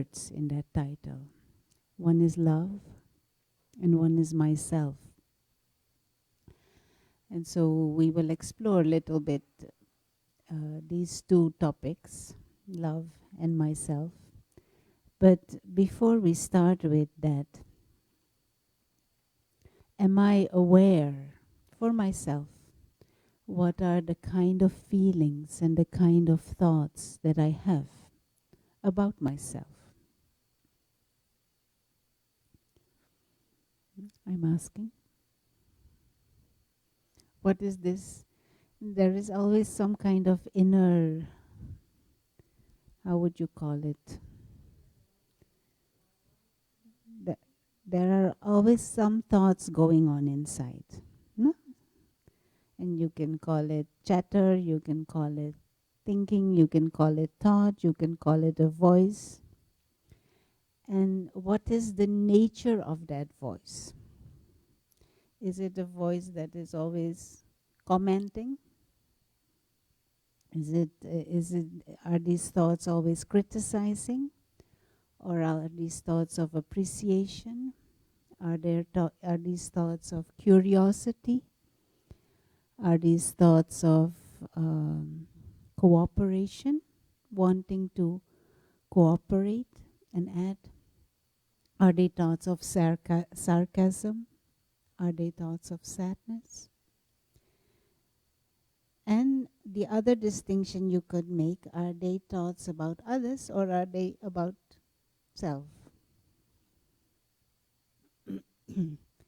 words in that title. One is love and one is myself. And so we will explore a little bit these two topics, love and myself. But before we start with that, am I aware for myself what are the kind of feelings and the kind of thoughts that I have about myself? I'm asking. What is this? There is always some kind of inner, how would you call it? There are always some thoughts going on inside. No? And you can call it chatter, you can call it thinking, you can call it thought, you can call it a voice. And what is the nature of that voice? Is it a voice that is always commenting? Are these thoughts always criticizing? Or are these thoughts of appreciation? Are these thoughts of curiosity? Are these thoughts of cooperation, wanting to cooperate and add? Are they thoughts of sarcasm? Are they thoughts of sadness? And the other distinction you could make, are they thoughts about others or are they about self?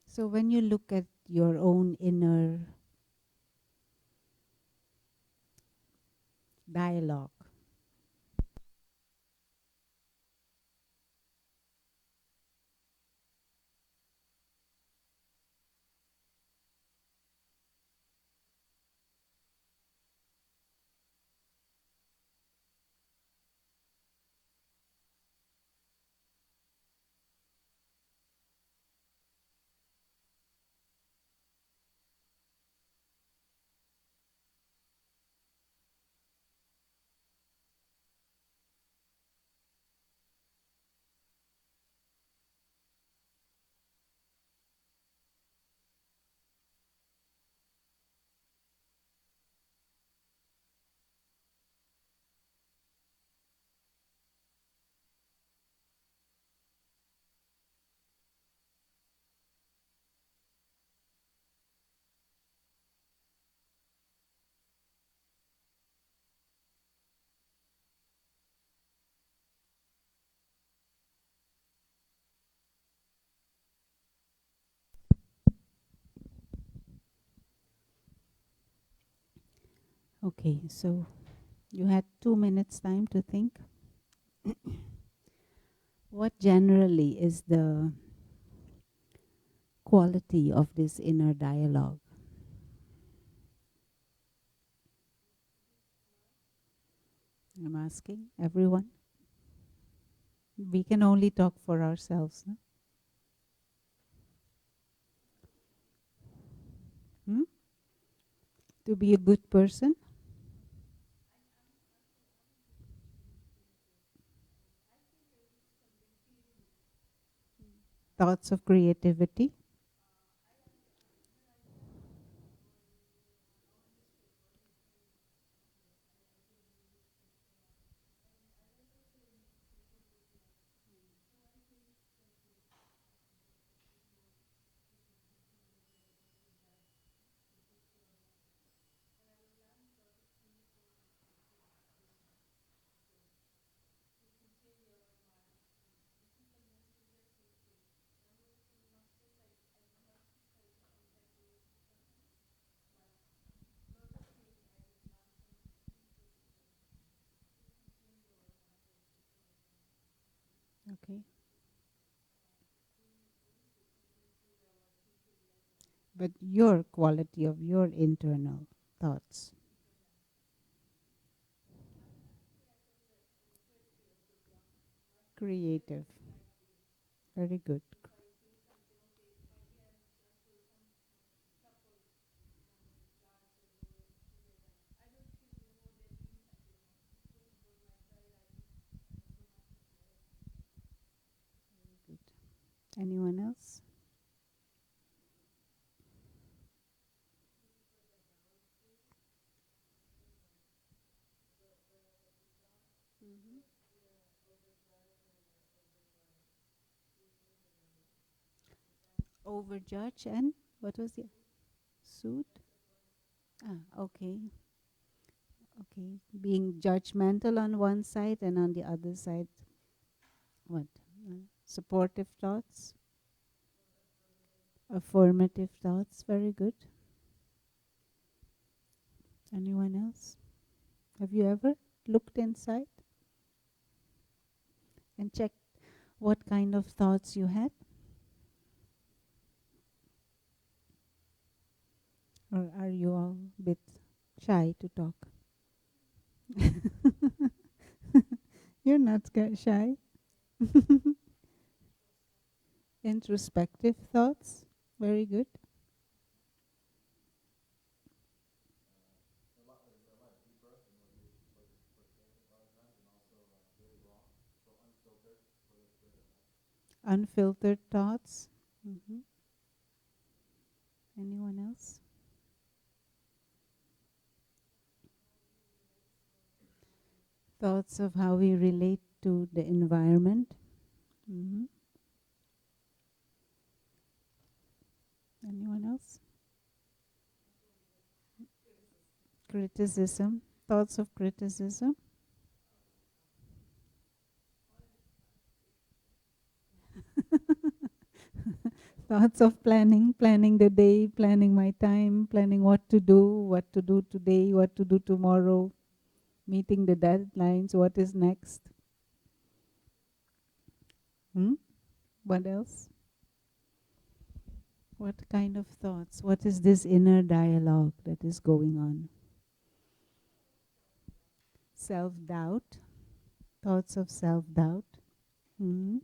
So when you look at your own inner dialogue, okay, so you had 2 minutes time to think. What generally is the quality of this inner dialogue? I'm asking everyone. We can only talk for ourselves. No? Hmm? To be a good person? Thoughts of creativity? Okay. But your quality of your internal thoughts. Creative. Very good. Anyone else? Overjudge and what was the suit? Ah, okay. Okay. Being judgmental on one side and on the other side, what? Supportive thoughts, affirmative thoughts. Very good. Anyone else? Have you ever looked inside and checked what kind of thoughts you had? Or are you all a bit shy to talk? You're not shy. Introspective thoughts. Very good. Unfiltered thoughts. hmm Anyone else? Thoughts of how we relate to the environment. hmm Anyone else? Criticism. Thoughts of criticism. Thoughts of planning the day, planning my time, planning what to do today, what to do tomorrow, meeting the deadlines, what is next. Hmm? What else? What kind of thoughts? What is this inner dialogue that is going on? Self doubt. Thoughts of self doubt. Hmm?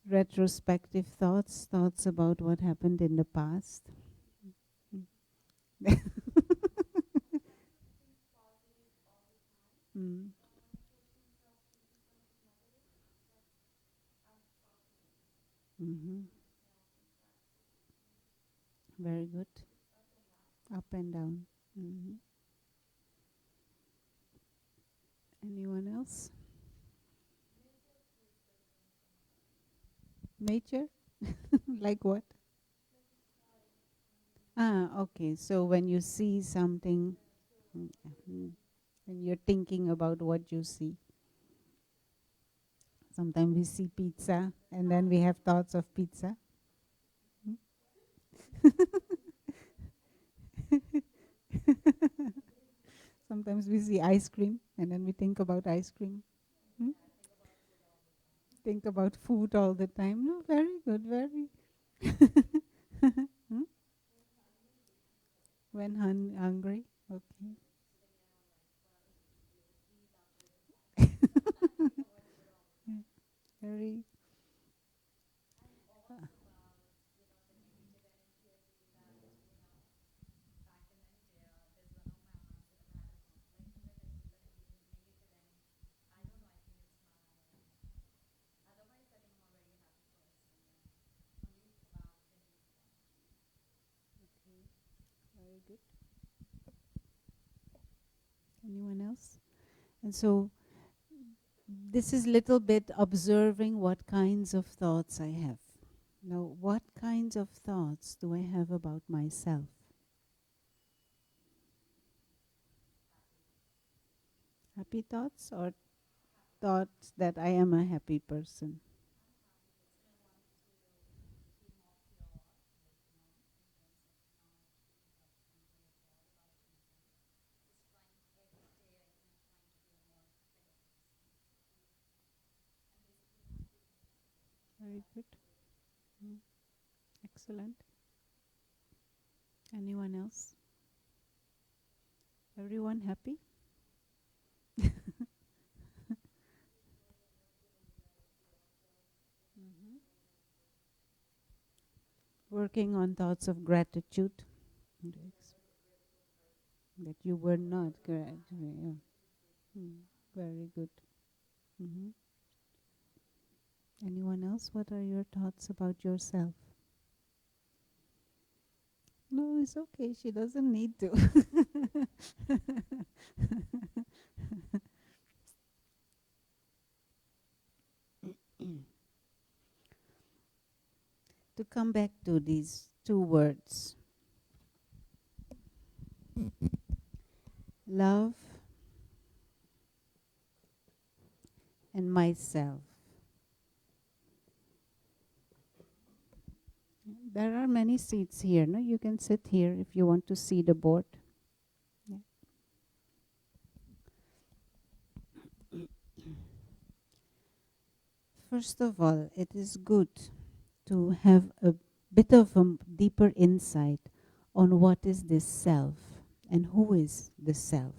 Retrospective thoughts. Thoughts about what happened in the past. Mm. hmm Very good. Up and down. hmm Anyone else? Nature? Like what? Ah, okay. So when you see something, mm, and you're thinking about what you see. Sometimes we see pizza and then we have thoughts of pizza. Mm. Sometimes we see ice cream and then we think about ice cream. Mm. Think about food all the time. No, very good, very. Mm. When hungry, okay. Yeah, very. uh, Very good. Anyone else? And so this is little bit observing what kinds of thoughts I have. Now, what kinds of thoughts do I have about myself? Happy thoughts or thoughts that I am a happy person? Very good. Mm, excellent. Anyone else? Everyone happy? hmm Working on thoughts of gratitude. Yes. That you were not grateful. Yeah. Mm, very good. hmm Anyone else? What are your thoughts about yourself? No, it's okay. She doesn't need to. To come back to these two words, love and myself. There are many seats here. No, you can sit here if you want to see the board. Yeah. First of all, it is good to have a bit of a deeper insight on what is this self and who is the self.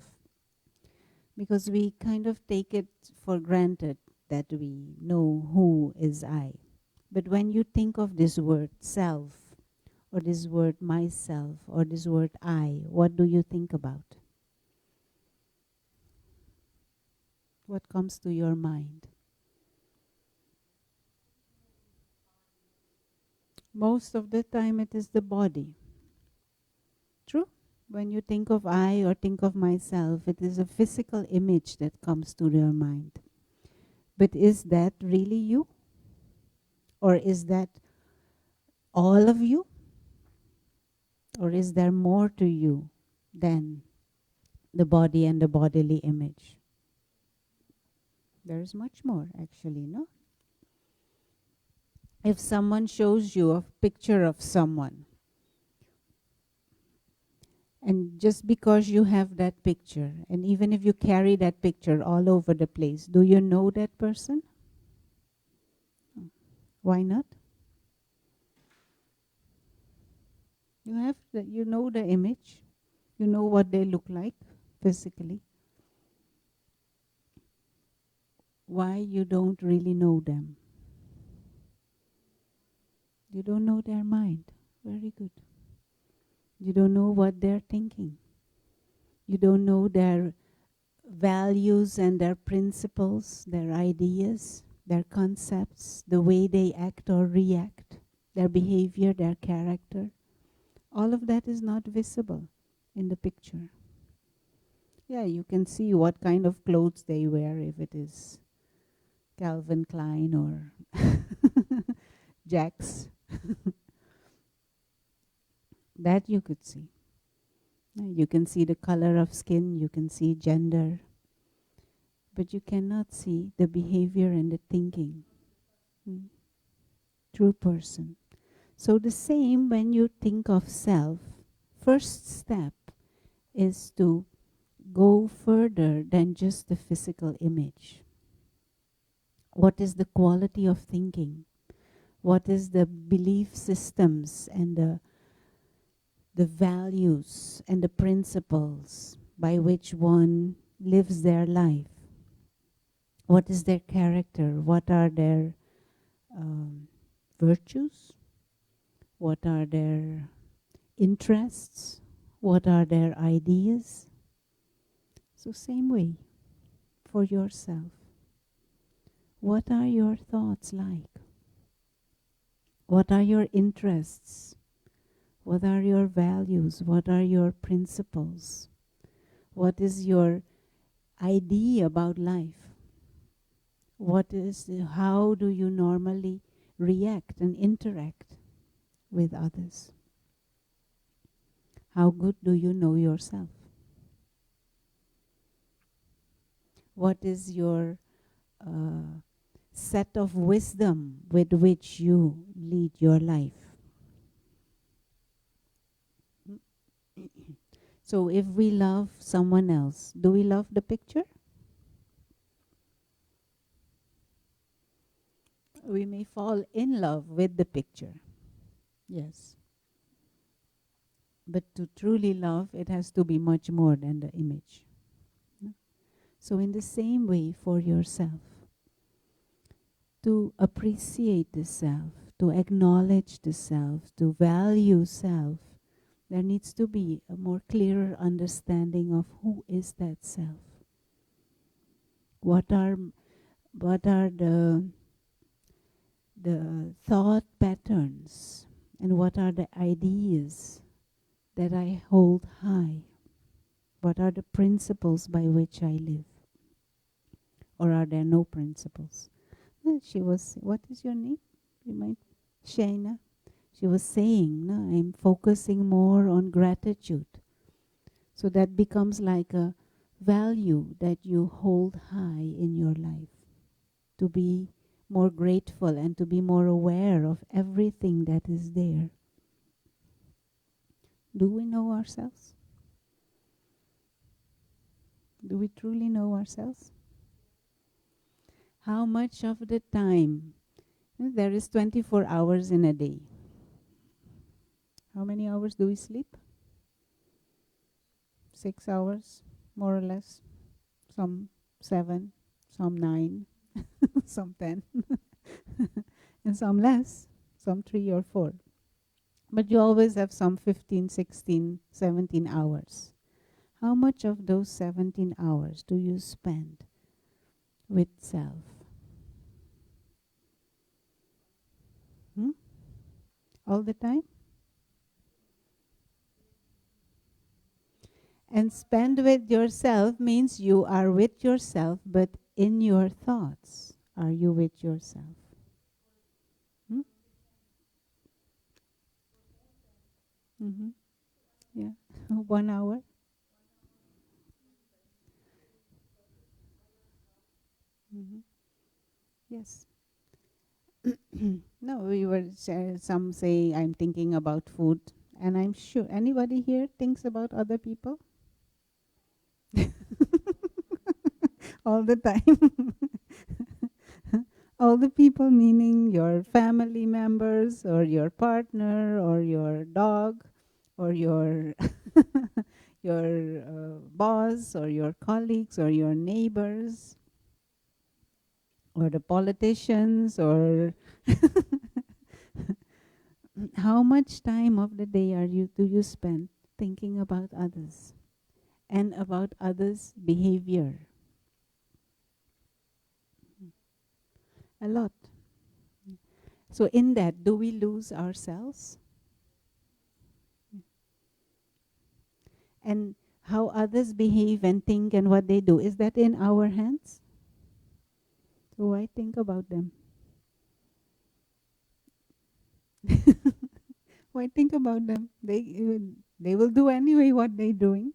Because we kind of take it for granted that we know who is I. But when you think of this word self, or this word myself, or this word I, what do you think about? What comes to your mind? Most of the time it is the body. True? When you think of I or think of myself, it is a physical image that comes to your mind. But is that really you? Or is that all of you? Or is there more to you than the body and the bodily image? There is much more, actually, no? If someone shows you a picture of someone, and just because you have that picture, and even if you carry that picture all over the place, do you know that person? Why not? You know the image, you know what they look like physically. Why you don't really know them? You don't know their mind. Very good. You don't know what they're thinking. You don't know their values and their principles, their ideas, their concepts, the way they act or react, their behavior, their character. All of that is not visible in the picture. Yeah, you can see what kind of clothes they wear, if it is Calvin Klein or Jack's. That you could see. You can see the color of skin, you can see gender, but you cannot see the behavior and the thinking. True person. So the same when you think of self, first step is to go further than just the physical image. What is the quality of thinking? What is the belief systems and the values and the principles by which one lives their life? What is their character? What are their virtues? What are their interests? What are their ideas? So same way for yourself. What are your thoughts like? What are your interests? What are your values? What are your principles? What is your idea about life? How do you normally react and interact with others? How good do you know yourself? What is your set of wisdom with which you lead your life? So if we love someone else, do we love the picture? We may fall in love with the picture. Yes. But to truly love, it has to be much more than the image. No? So in the same way for yourself, to appreciate the self, to acknowledge the self, to value self, there needs to be a more clearer understanding of who is that self. What are the the thought patterns and what are the ideas that I hold high? What are the principles by which I live? Or are there no principles? She was, what is your name? You might, Shaina. She was saying, no, I'm focusing more on gratitude. So that becomes like a value that you hold high in your life. To be more grateful and to be more aware of everything that is there. Do we know ourselves? Do we truly know ourselves? How much of the time? There is 24 hours in a day. How many hours do we sleep? 6 hours, more or less. Some 7, some 9, some 10, and some less, some 3 or 4. But you always have some 15, 16, 17 hours. How much of those 17 hours do you spend with self? All the time? And spend with yourself means you are with yourself, but in your thoughts, are you with yourself? Hmm? Mm-hmm. Yeah. 1 hour? Mm-hmm. Yes. No, we were some say I'm thinking about food, and I'm sure anybody here thinks about other people all the time. All the people meaning your family members or your partner or your dog or your your boss or your colleagues or your neighbors or the politicians or how much time of the day do you spend thinking about others and about others' behavior? A lot. So in that, do we lose ourselves? And how others behave and think and what they do, is that in our hands? So why think about them? Why think about them? They will do anyway what they're doing.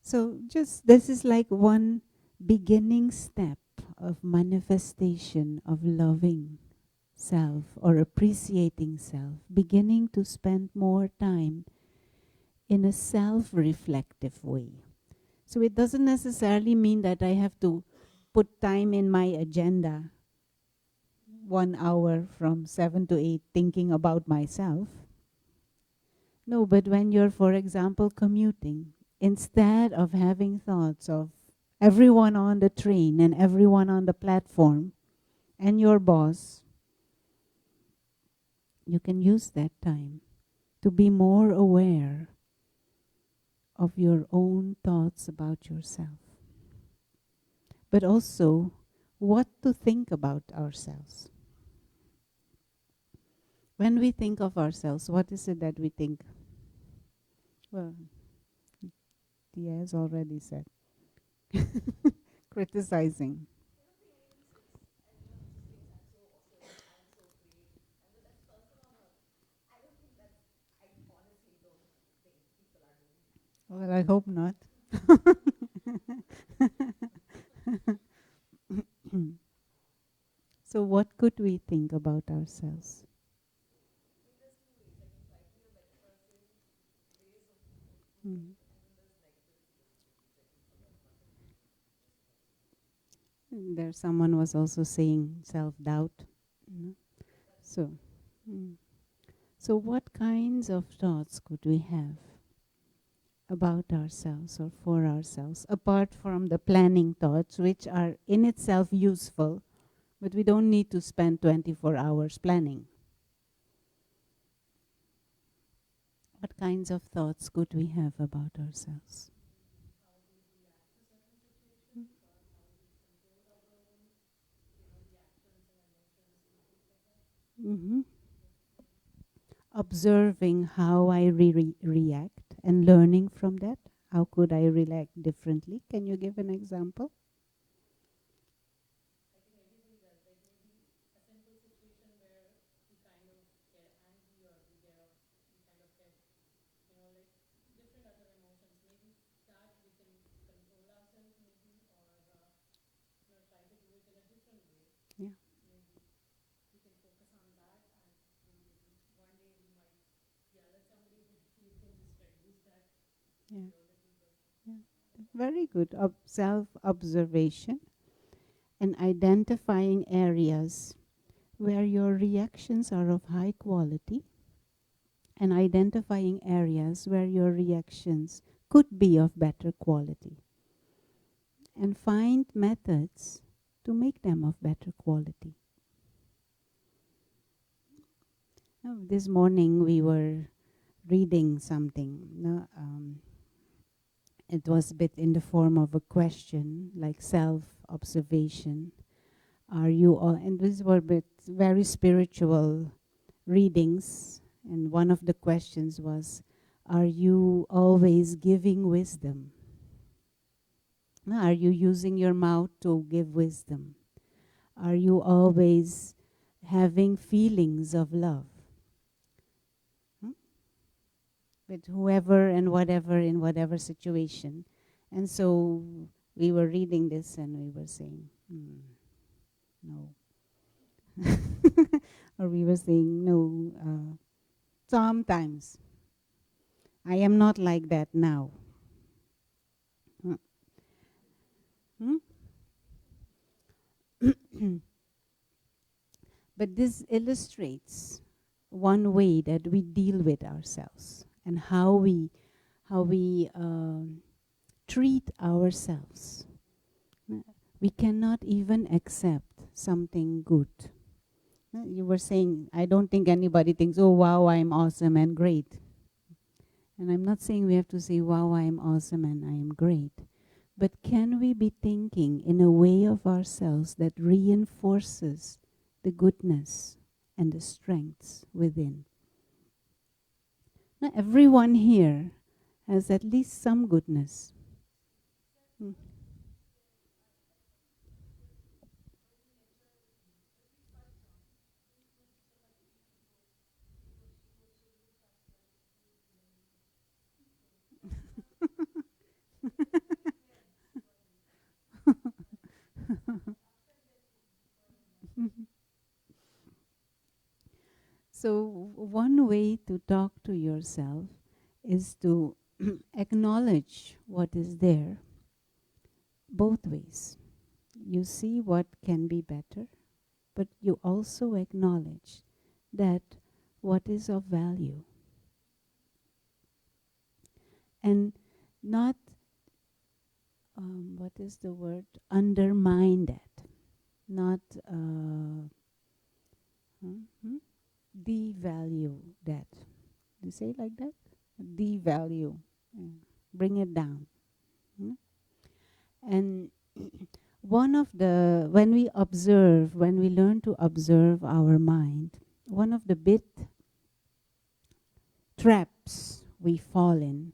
So just this is like one beginning step of manifestation of loving self or appreciating self, beginning to spend more time in a self-reflective way. So it doesn't necessarily mean that I have to put time in my agenda 1 hour from 7 to 8 thinking about myself. No, but when you're, for example, commuting, instead of having thoughts of everyone on the train and everyone on the platform and your boss, you can use that time to be more aware of your own thoughts about yourself. But also, what to think about ourselves. When we think of ourselves, what is it that we think? Well, Tia has already said. Criticizing. Well, I hope not. So what could we think about ourselves? Mm. There someone was also saying self-doubt. Mm. So, mm. So what kinds of thoughts could we have about ourselves or for ourselves, apart from the planning thoughts, which are in itself useful, but we don't need to spend 24 hours planning? What kinds of thoughts could we have about ourselves? Mhm. Observing how I react and learning from that. How could I react differently? Can you give an example? Yeah. Yeah. Yeah. Very good. Self observation and identifying areas where your reactions are of high quality and identifying areas where your reactions could be of better quality and find methods to make them of better quality. Now, this morning we were reading something. No, it was a bit in the form of a question, like self-observation. Are you all? And these were bit very spiritual readings. And one of the questions was, "Are you always giving wisdom? No, are you using your mouth to give wisdom? Are you always having feelings of love? Hmm? With whoever and whatever in whatever situation." And so we were reading this and we were saying, no. Or we were saying, no, sometimes. I am not like that now. Hmm? But this illustrates one way that we deal with ourselves and how we treat ourselves. We cannot even accept something good. You were saying, I don't think anybody thinks, oh wow, I'm awesome and great. And I'm not saying we have to say, wow, I'm awesome and I am great. But can we be thinking in a way of ourselves that reinforces the goodness and the strengths within? Now, everyone here has at least some goodness. Mm. So, one way to talk to yourself is to acknowledge what is there both ways. You see what can be better, but you also acknowledge that what is of value and not, what is the word, undermine that, not hmm, devalue that. Do you say it like that? Devalue. Yeah. Bring it down. Hmm? And one of the, when we learn to observe our mind, one of the big traps we fall in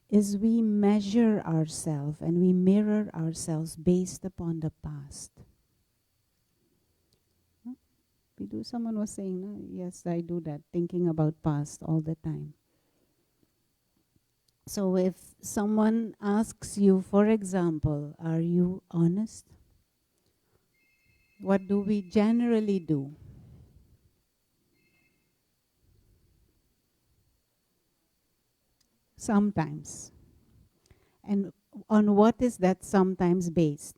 is we measure ourselves and we mirror ourselves based upon the past. Huh? We do. Someone was saying, no, yes, I do that, thinking about past all the time. So if someone asks you, for example, are you honest? What do we generally do? Sometimes. And on what is that sometimes based?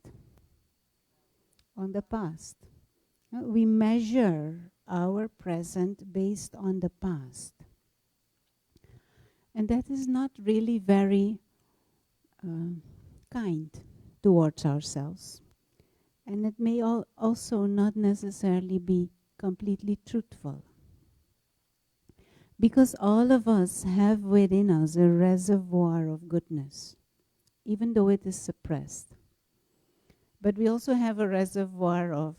On the past. We measure our present based on the past. And that is not really very uh, kind towards ourselves. And it may also not necessarily be completely truthful. Because all of us have within us a reservoir of goodness, even though it is suppressed. But we also have a reservoir of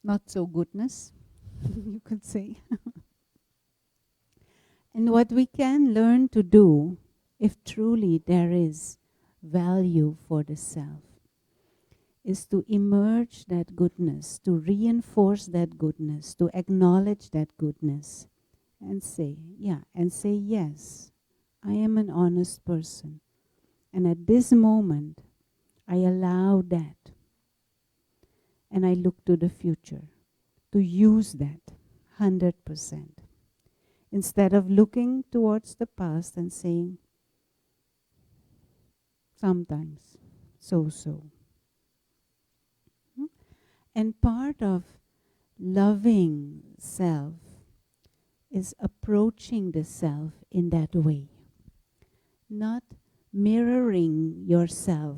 not so goodness. you could say. And what we can learn to do, if truly there is value for the self, is to emerge that goodness, to reinforce that goodness, to acknowledge that goodness, and say, yeah, and say, yes, I am an honest person. And at this moment, I allow that. And I look to the future to use that 100%. Instead of looking towards the past and saying, sometimes, so. Hmm? And part of loving self is approaching the self in that way, not mirroring yourself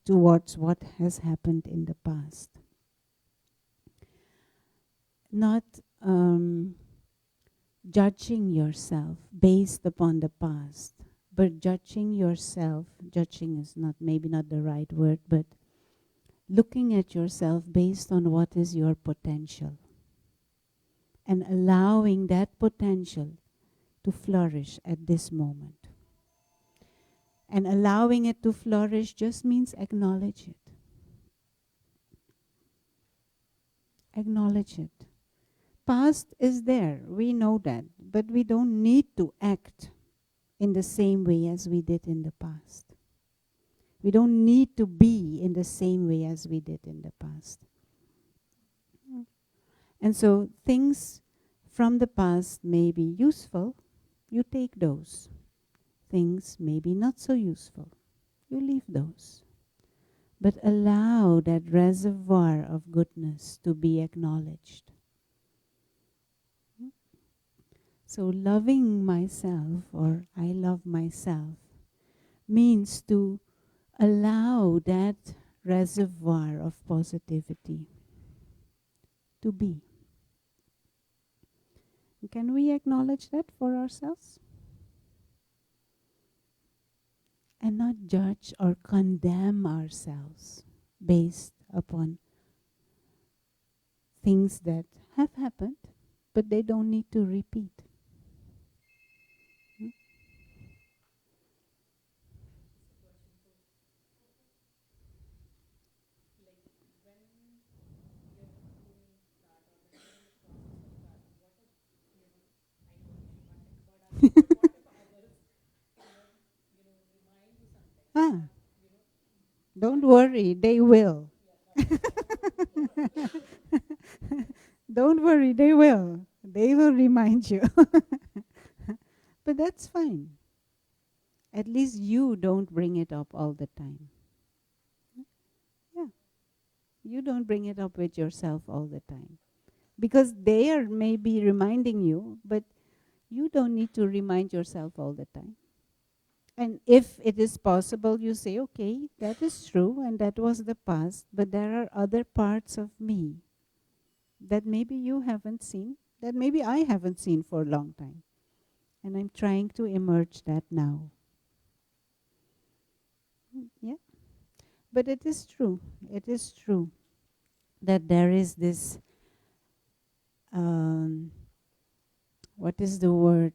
towards what has happened in the past, not judging yourself based upon the past, but judging yourself, judging is not maybe not the right word, but looking at yourself based on what is your potential and allowing that potential to flourish at this moment. And allowing it to flourish just means acknowledge it. Acknowledge it. Past is there, we know that, but we don't need to act in the same way as we did in the past. We don't need to be in the same way as we did in the past. And so things from the past may be useful, you take those. Things may be not so useful, you leave those. But allow that reservoir of goodness to be acknowledged. So loving myself, or I love myself, means to allow that reservoir of positivity to be. Can we acknowledge that for ourselves? And not judge or condemn ourselves based upon things that have happened, but they don't need to repeat. Ah, don't worry, they will. Don't worry, they will. They will remind you. But that's fine. At least you don't bring it up all the time. Yeah. You don't bring it up with yourself all the time. Because they are maybe reminding you, but you don't need to remind yourself all the time. And if it is possible, you say, okay, that is true, and that was the past, but there are other parts of me that maybe you haven't seen, that maybe I haven't seen for a long time. And I'm trying to emerge that now. Yeah. But it is true. It is true that there is this, what is the word?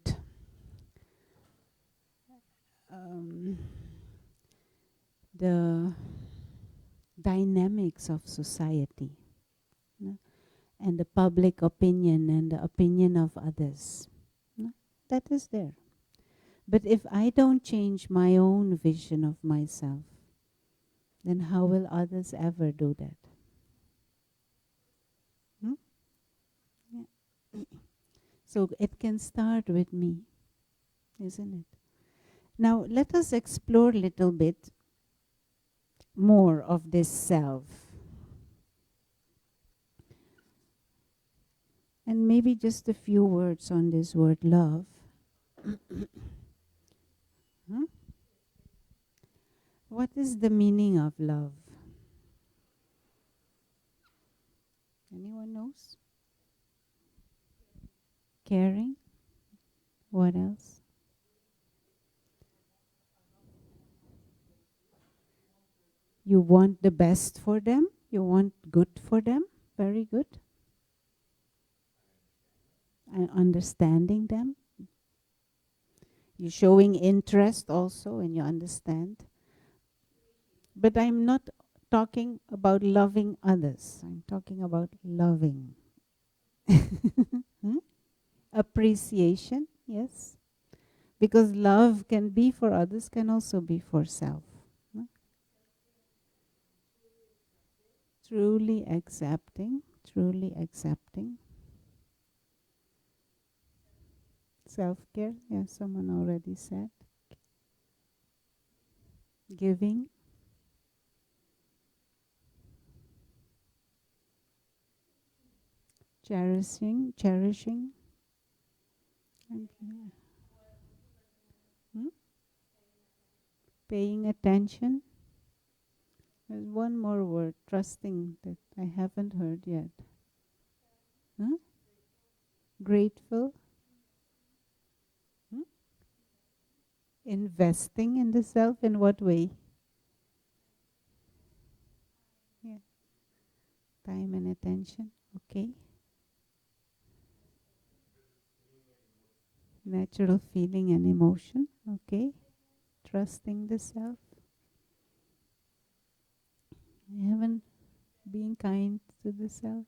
Um, the dynamics of society, no? And the public opinion and the opinion of others. No? That is there. But if I don't change my own vision of myself, then how will others ever do that? Hmm? Yeah. So it can start with me, isn't it? Now let us explore a little bit more of this self. And maybe just a few words on this word love. Huh? What is the meaning of love? Anyone knows? Caring? What else? You want the best for them? You want good for them? Very good. understanding them. You're showing interest also and you understand. But I'm not talking about loving others. I'm talking about loving. Hmm? Appreciation, yes. Because love can be for others, can also be for self. Hmm? Truly accepting, truly accepting. Self-care, yes, someone already said. Giving, cherishing. And, hmm? Paying attention. There's one more word, trusting, that I haven't heard yet. Huh? Grateful. Hmm? Investing in the self, in what way? Yeah. Time and attention. Okay. Natural feeling and emotion. Okay. Trusting the self. I haven't been kind to the self.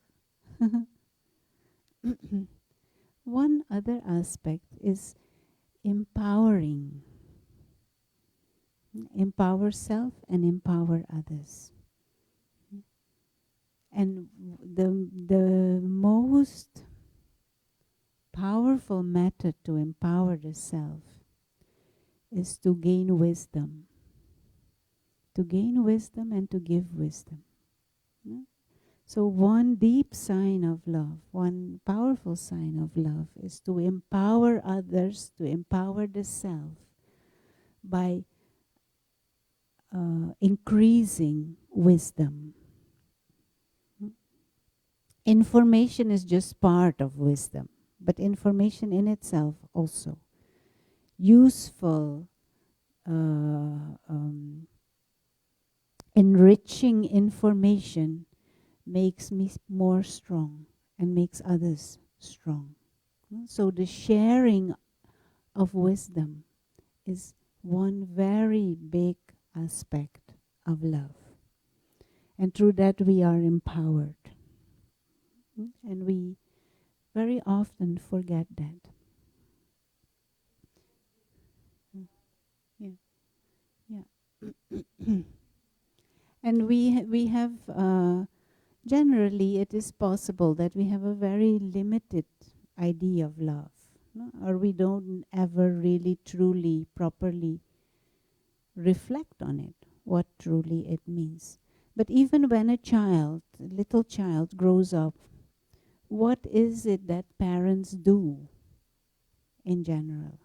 One other aspect is empowering. Empower self and empower others. And the most powerful method to empower the self is to gain wisdom. To gain wisdom and to give wisdom. Yeah? So one deep sign of love, one powerful sign of love is to empower others, to empower the self by increasing wisdom. Information is just part of wisdom, but information in itself also. Useful, enriching information makes me more strong and makes others strong. So the sharing of wisdom is one very big aspect of love. And through that we are empowered. And we very often forget that. Yeah, yeah. And we have generally it is possible that we have a very limited idea of love, no? Or we don't ever really truly properly reflect on it, what truly it means. But even when a little child grows up, what is it that parents do in general?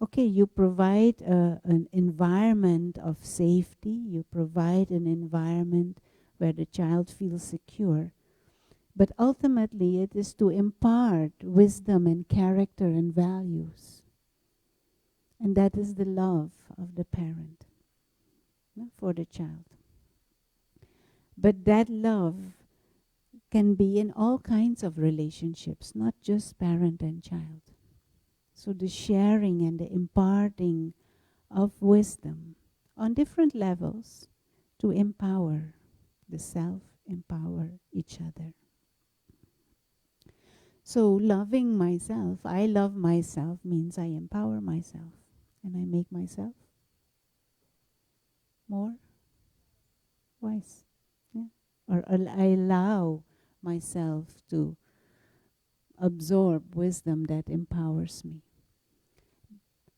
Okay, you provide an environment of safety, you provide an environment where the child feels secure, but ultimately it is to impart wisdom and character and values. And that is the love of the parent, no, for the child. But that love can be in all kinds of relationships, not just parent and child. So the sharing and the imparting of wisdom on different levels to empower the self, empower each other. So loving myself, I love myself means I empower myself and I make myself more wise. Yeah? Or I allow myself to absorb wisdom that empowers me.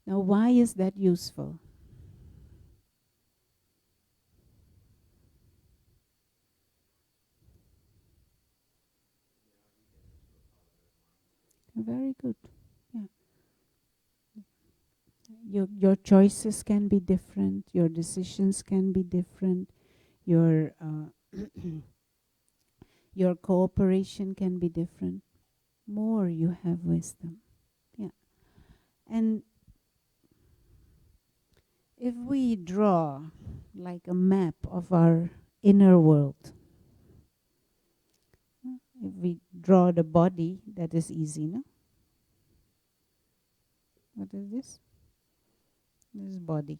Now, why is that useful? Very good. Yeah. Your choices can be different. Your decisions can be different. Your your cooperation can be different. More you have wisdom. Yeah. And if we draw like a map of our inner world, if we draw the body, that is easy, no? What is this? This is body.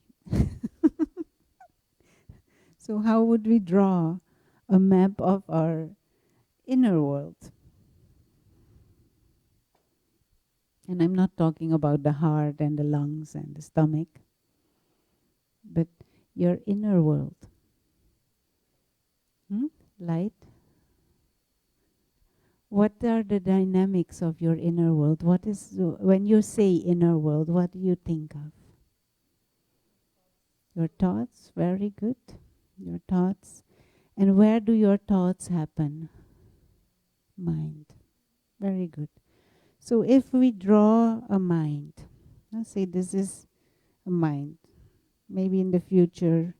So how would we draw a map of our inner world? And I'm not talking about the heart and the lungs and the stomach, but your inner world. Light. What are the dynamics of your inner world? What is, when you say inner world, what do you think of? Your thoughts, very good. Your thoughts. And where do your thoughts happen? Mind. Very good. So if we draw a mind, let's say this is a mind. Maybe in the future,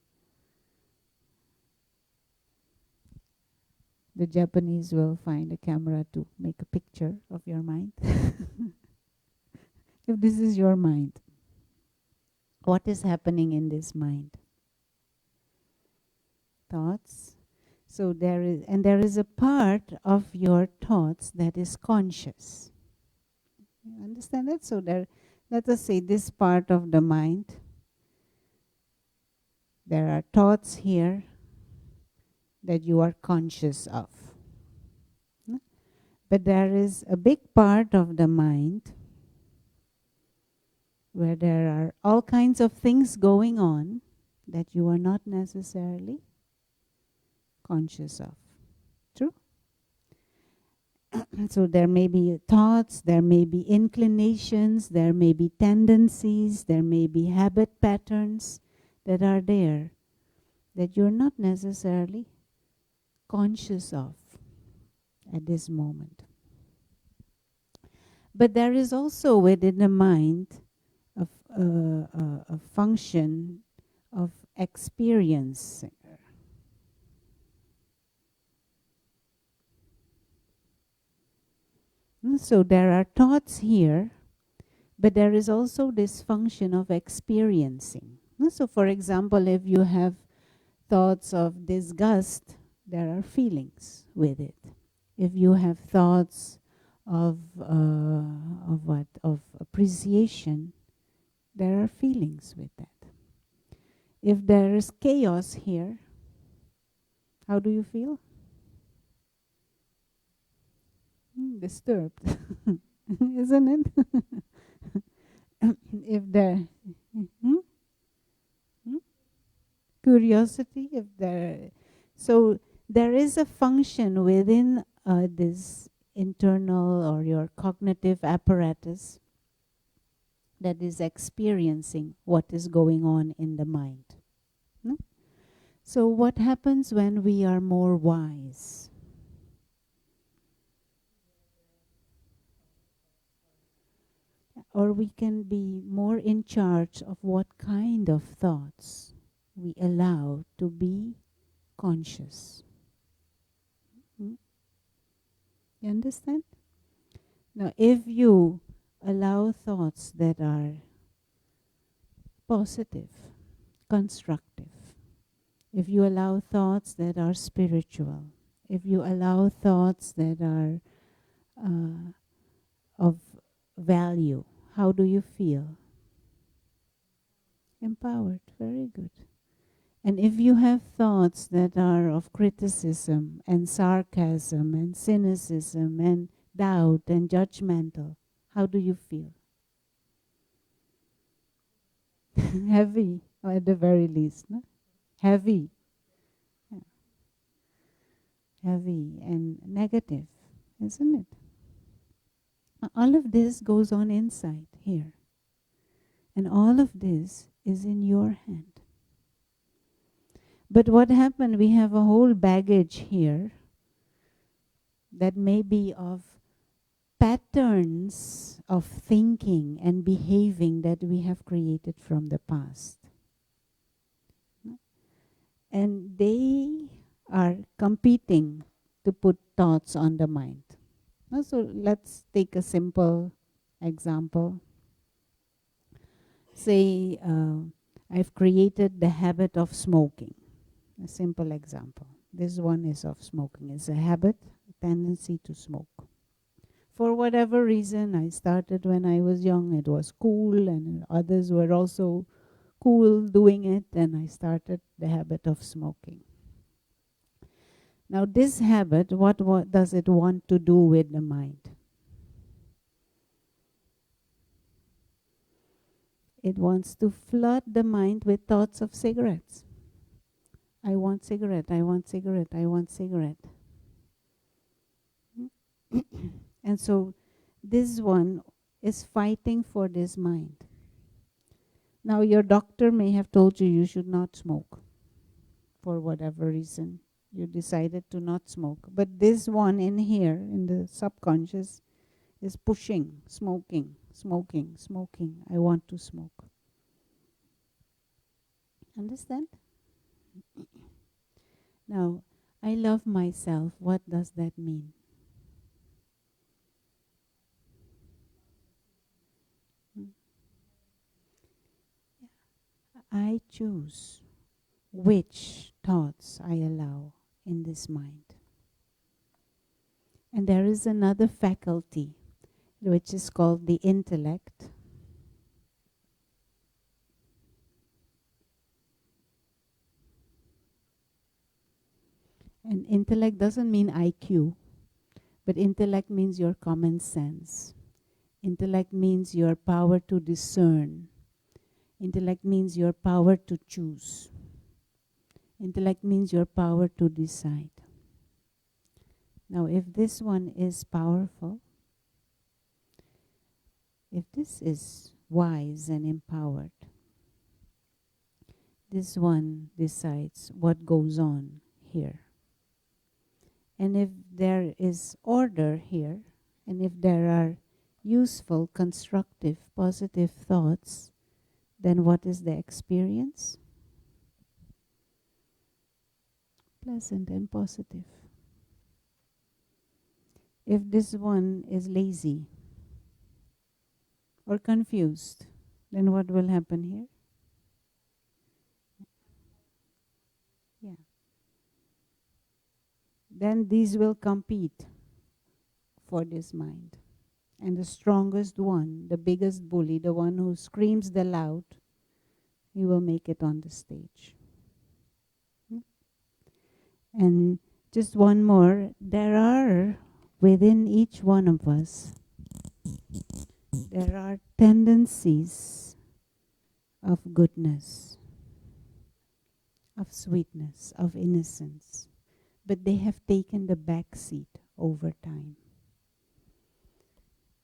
the Japanese will find a camera to make a picture of your mind. If this is your mind, what is happening in this mind? Thoughts. So there is a part of your thoughts that is conscious. You understand that? So let us say this part of the mind, there are thoughts here that you are conscious of. But there is a big part of the mind where there are all kinds of things going on that you are not necessarily conscious of. True? So there may be thoughts, there may be inclinations, there may be tendencies, there may be habit patterns that are there that you're not necessarily conscious of at this moment. But there is also within the mind a function of experience. So there are thoughts here, but there is also this function of experiencing. So for example, if you have thoughts of disgust, there are feelings with it. If you have thoughts of what? Of appreciation, there are feelings with that. If there is chaos here, how do you feel? Disturbed, isn't it? If there, curiosity, if there, so there is a function within this internal or your cognitive apparatus that is experiencing what is going on in the mind. So what happens when we are more wise? Or we can be more in charge of what kind of thoughts we allow to be conscious. You understand? Now, if you allow thoughts that are positive, constructive, if you allow thoughts that are spiritual, if you allow thoughts that are of value, how do you feel? Empowered. Very good. And if you have thoughts that are of criticism and sarcasm and cynicism and doubt and judgmental, how do you feel? Heavy, or at the very least, no? Heavy. Yeah. Heavy and negative, isn't it? All of this goes on inside here. And all of this is in your hand. But what happened, we have a whole baggage here that may be of patterns of thinking and behaving that we have created from the past. And they are competing to put thoughts on the mind. So let's take a simple example. Say I've created the habit of smoking. A simple example. This one is of smoking. It's a habit, a tendency to smoke. For whatever reason, I started when I was young. It was cool, and others were also cool doing it, and I started the habit of smoking. Now, this habit, what does it want to do with the mind? It wants to flood the mind with thoughts of cigarettes. I want cigarette, I want cigarette, I want cigarette. And so this one is fighting for this mind. Now your doctor may have told you you should not smoke for whatever reason. You decided to not smoke. But this one in here, in the subconscious, is pushing, smoking, smoking, smoking. I want to smoke. Understand? Now, I love myself. What does that mean? I choose which thoughts I allow in this mind. And there is another faculty which is called the intellect. And intellect doesn't mean IQ, but intellect means your common sense. Intellect means your power to discern. Intellect means your power to choose. Intellect means your power to decide. Now, if this one is powerful, if this is wise and empowered, this one decides what goes on here. And if there is order here, and if there are useful, constructive, positive thoughts, then what is the experience? Pleasant and positive. If this one is lazy or confused, then what will happen here? Yeah. Then these will compete for this mind. And the strongest one, the biggest bully, the one who screams the loud, he will make it on the stage. And just one more, there are within each one of us, there are tendencies of goodness, of sweetness, of innocence, but they have taken the back seat over time.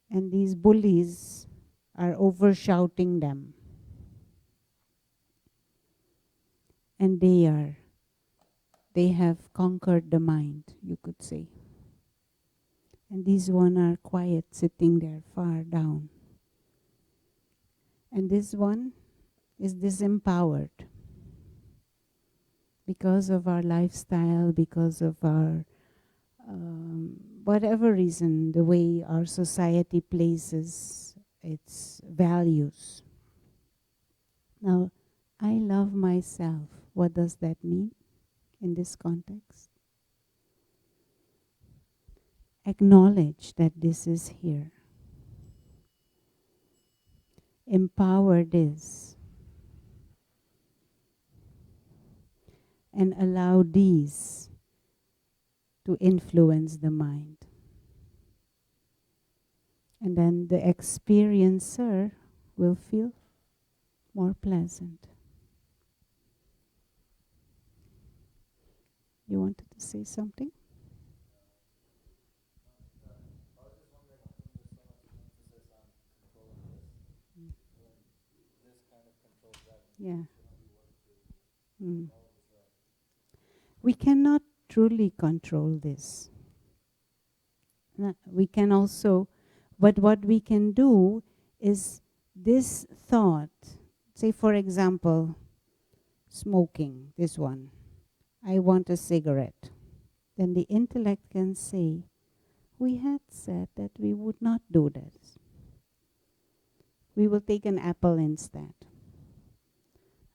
And these bullies are overshouting them. And they have conquered the mind, you could say. And these one are quiet, sitting there far down. And this one is disempowered because of our lifestyle, because of our whatever reason, the way our society places its values. Now, I love myself. What does that mean in this context? Acknowledge that this is here. Empower this. And allow these to influence the mind. And then the experiencer will feel more pleasant. You wanted to say something? Yeah. Mm. We cannot truly control this. We can also, but what we can do is this thought, say for example, smoking, this one, I want a cigarette. Then the intellect can say, we had said that we would not do this. We will take an apple instead.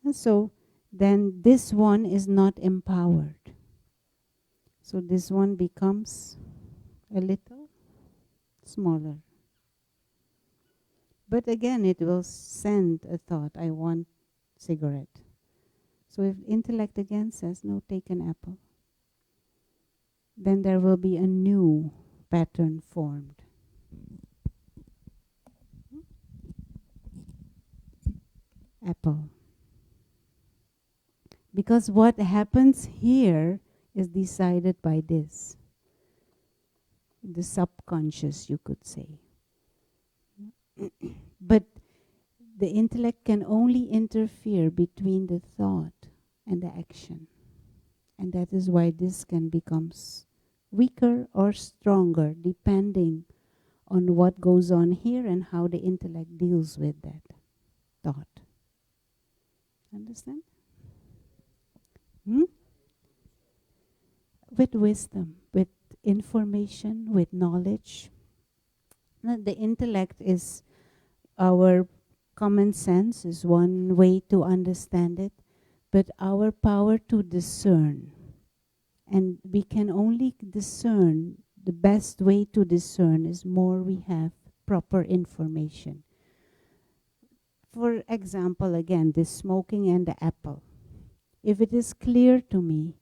And so then this one is not empowered. So this one becomes a little smaller. But again, it will send a thought, I want cigarette. So if intellect again says, no, take an apple, then there will be a new pattern formed. Apple. Because what happens here is decided by this. The subconscious, you could say. But the intellect can only interfere between the thought and the action. And that is why this can become weaker or stronger depending on what goes on here and how the intellect deals with that thought. Understand? Hmm? With wisdom, with information, with knowledge. Now, the intellect is our common sense, is one way to understand it, but our power to discern. And we can only discern, the best way to discern is more we have proper information. For example, again, this smoking and the apple. If it is clear to me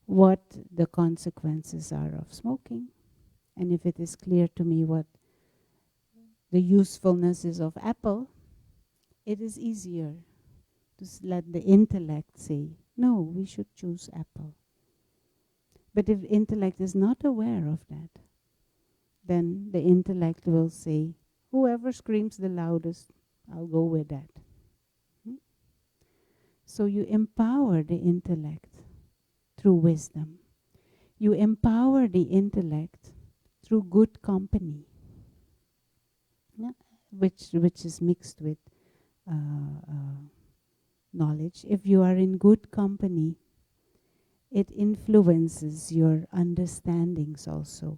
what the consequences are of smoking, and if it is clear to me what the usefulness is of apple, it is easier to let the intellect say, no, we should choose apple. But if intellect is not aware of that, then the intellect will say, whoever screams the loudest, I'll go with that. So you empower the intellect through wisdom. You empower the intellect through good company, yeah, which is mixed with knowledge. If you are in good company, it influences your understandings also,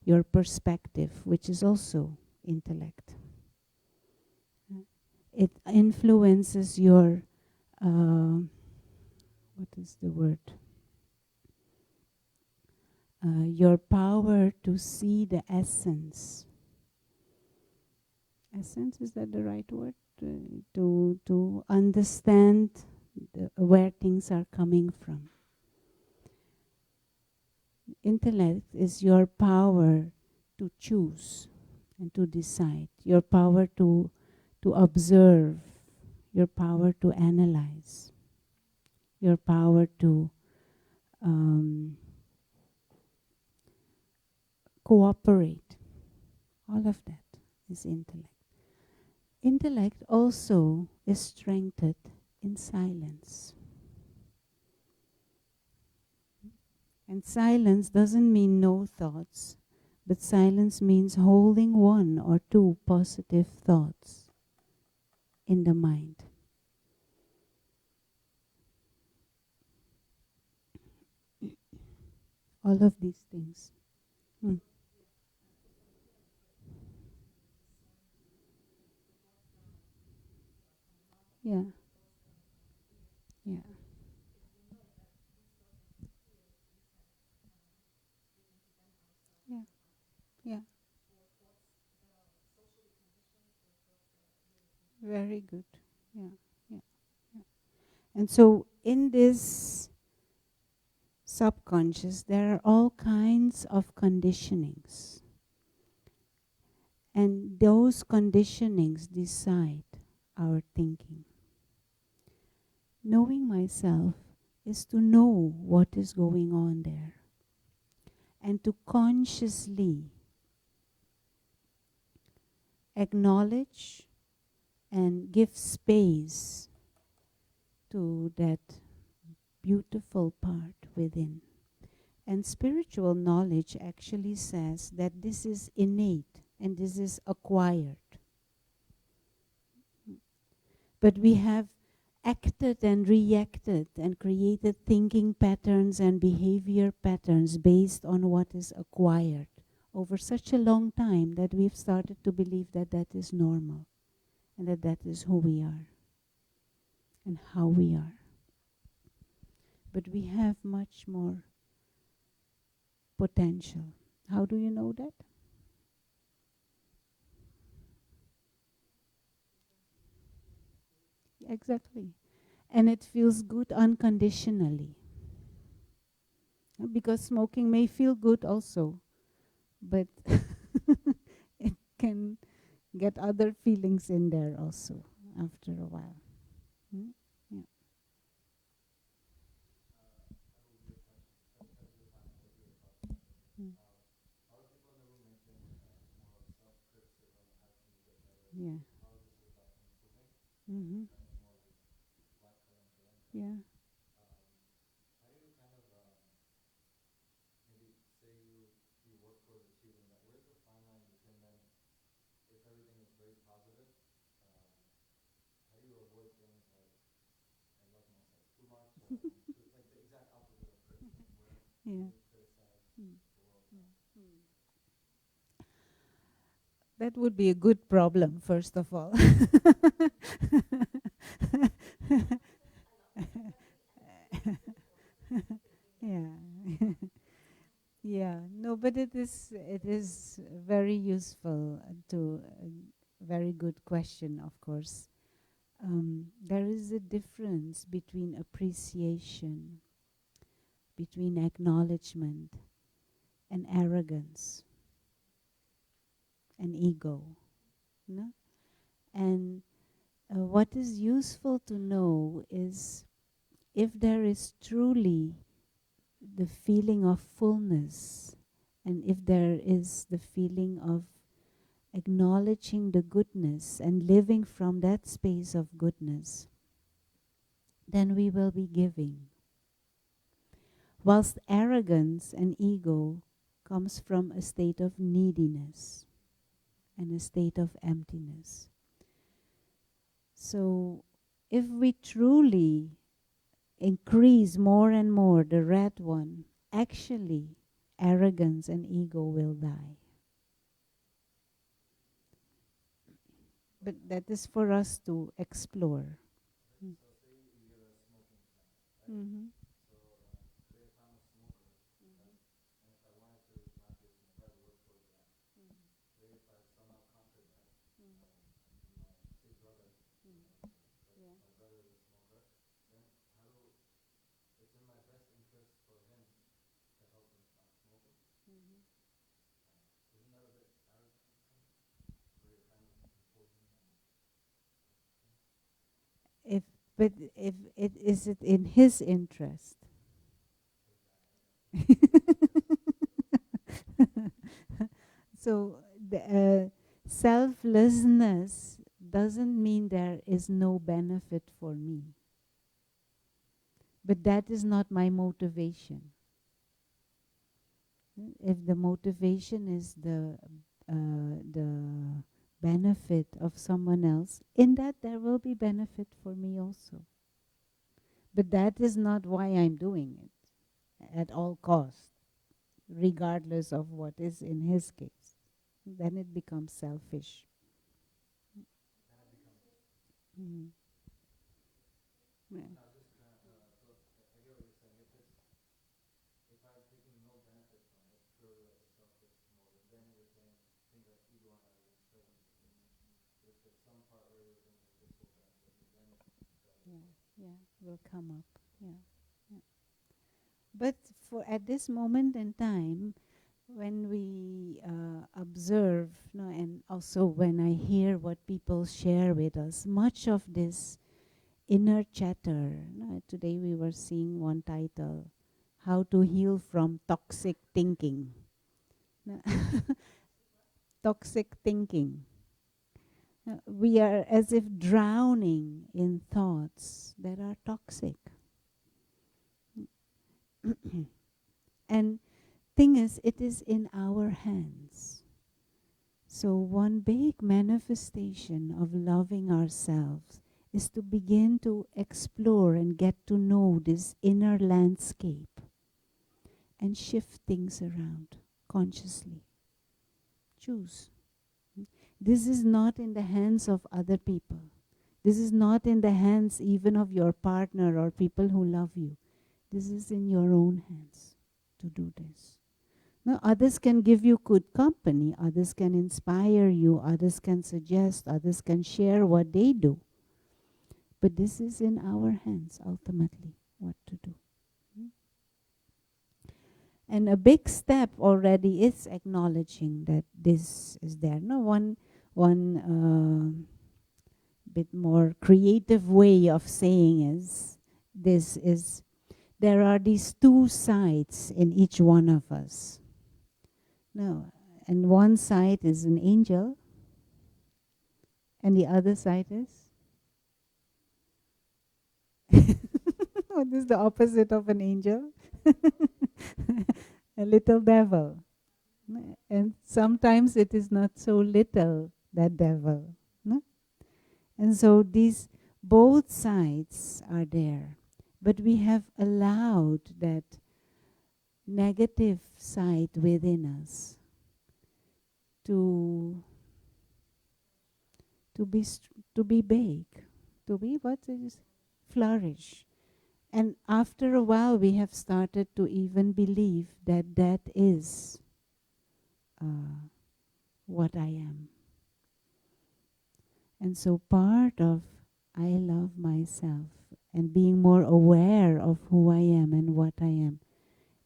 your perspective, which is also intellect. It influences your, what is the word? Your power to see the essence. Essence, is that the right word? To understand where things are coming from. Intellect is your power to choose and to decide, your power to observe, your power to analyze, your power to cooperate. All of that is intellect. Intellect also is strengthened in silence. And silence doesn't mean no thoughts, but silence means holding one or two positive thoughts in the mind. All of these things. Hmm. Yeah, yeah, yeah, yeah. Very good. Yeah, yeah, yeah. And so in this subconscious, there are all kinds of conditionings. And those conditionings decide our thinking. Knowing myself is to know what is going on there and to consciously acknowledge and give space to that beautiful part within. And spiritual knowledge actually says that this is innate and this is acquired. But we have acted and reacted and created thinking patterns and behavior patterns based on what is acquired over such a long time that we've started to believe that that is normal and that that is who we are and how we are. But we have much more potential. How do you know that? exactly. And it feels good unconditionally. Because smoking may feel good also, but it can get other feelings in there also after a while. Hmm? Yeah. Mm. Yeah. Mm-hmm. Yeah. Yeah. Mm. That would be a good problem, first of all. Yeah. Yeah. No, but it is very useful to very good question, of course. There is a difference between appreciation, between acknowledgement, and arrogance and ego. No? And what is useful to know is if there is truly the feeling of fullness, and if there is the feeling of acknowledging the goodness and living from that space of goodness, then we will be giving. Whilst arrogance and ego comes from a state of neediness and a state of emptiness. So if we truly increase more and more the red one, actually arrogance and ego will die. But that is for us to explore. Mm. Mm-hmm. If but if it is it in his interest. So the selflessness doesn't mean there is no benefit for me, but that is not my motivation. If the motivation is the benefit of someone else, in that there will be benefit for me also. But that is not why I'm doing it at all cost, regardless of what is in his case. Then it becomes selfish. Mm. Yeah. Yeah, yeah, will come up. Yeah, yeah. But for at this moment in time, when we observe, no, and also when I hear what people share with us, much of this inner chatter. No, today we were seeing one title, "How to Heal from Toxic Thinking." No, toxic thinking. We are as if drowning in thoughts that are toxic. And thing is, it is in our hands. So one big manifestation of loving ourselves is to begin to explore and get to know this inner landscape and shift things around consciously. Choose. This is not in the hands of other people. This is not in the hands even of your partner or people who love you. This is in your own hands to do this. Now, others can give you good company, others can inspire you, others can suggest, others can share what they do. But this is in our hands ultimately, what to do. And a big step already is acknowledging that this is there. No, one bit more creative way of saying is this is there are these two sides in each one of us. No, and one side is an angel, and the other side is what is the opposite of an angel? A little devil. And sometimes it is not so little, that devil. No? And so these both sides are there. But we have allowed that negative side within us to to be big, to be what is flourish. And after a while, we have started to even believe that that is what I am. And so part of I love myself and being more aware of who I am and what I am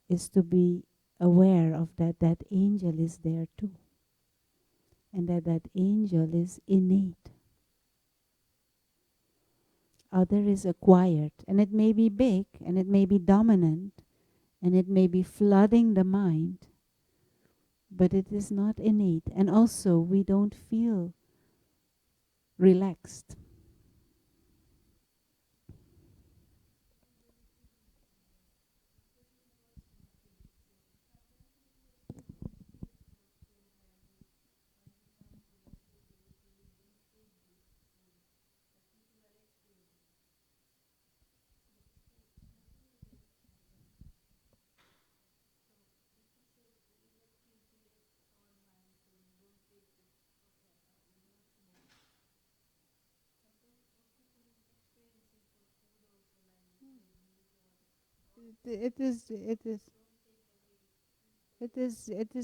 is to be aware of that angel is there too. And that angel is innate. Other is acquired. And it may be big, and it may be dominant, and it may be flooding the mind, but it is not innate. And also, we don't feel relaxed. It is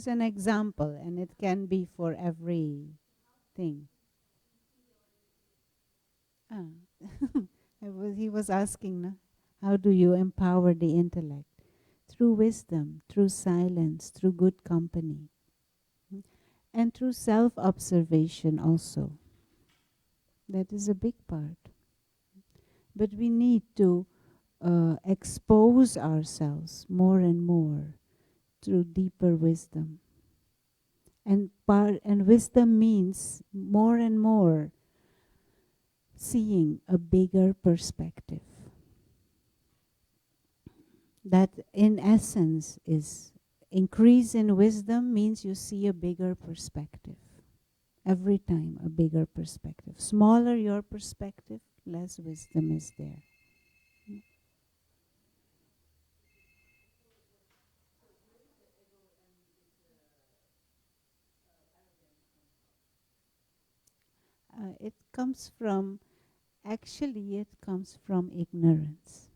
an example, and it can be for everything. Ah. He was asking, no? How do you empower the intellect? Through wisdom, through silence, through good company, and through self-observation also. That is a big part. But we need to expose ourselves more and more through deeper wisdom. And wisdom means more and more seeing a bigger perspective. That in essence is increase in wisdom means you see a bigger perspective. Every time a bigger perspective. Smaller your perspective, less wisdom is there. It comes from, actually it comes from ignorance.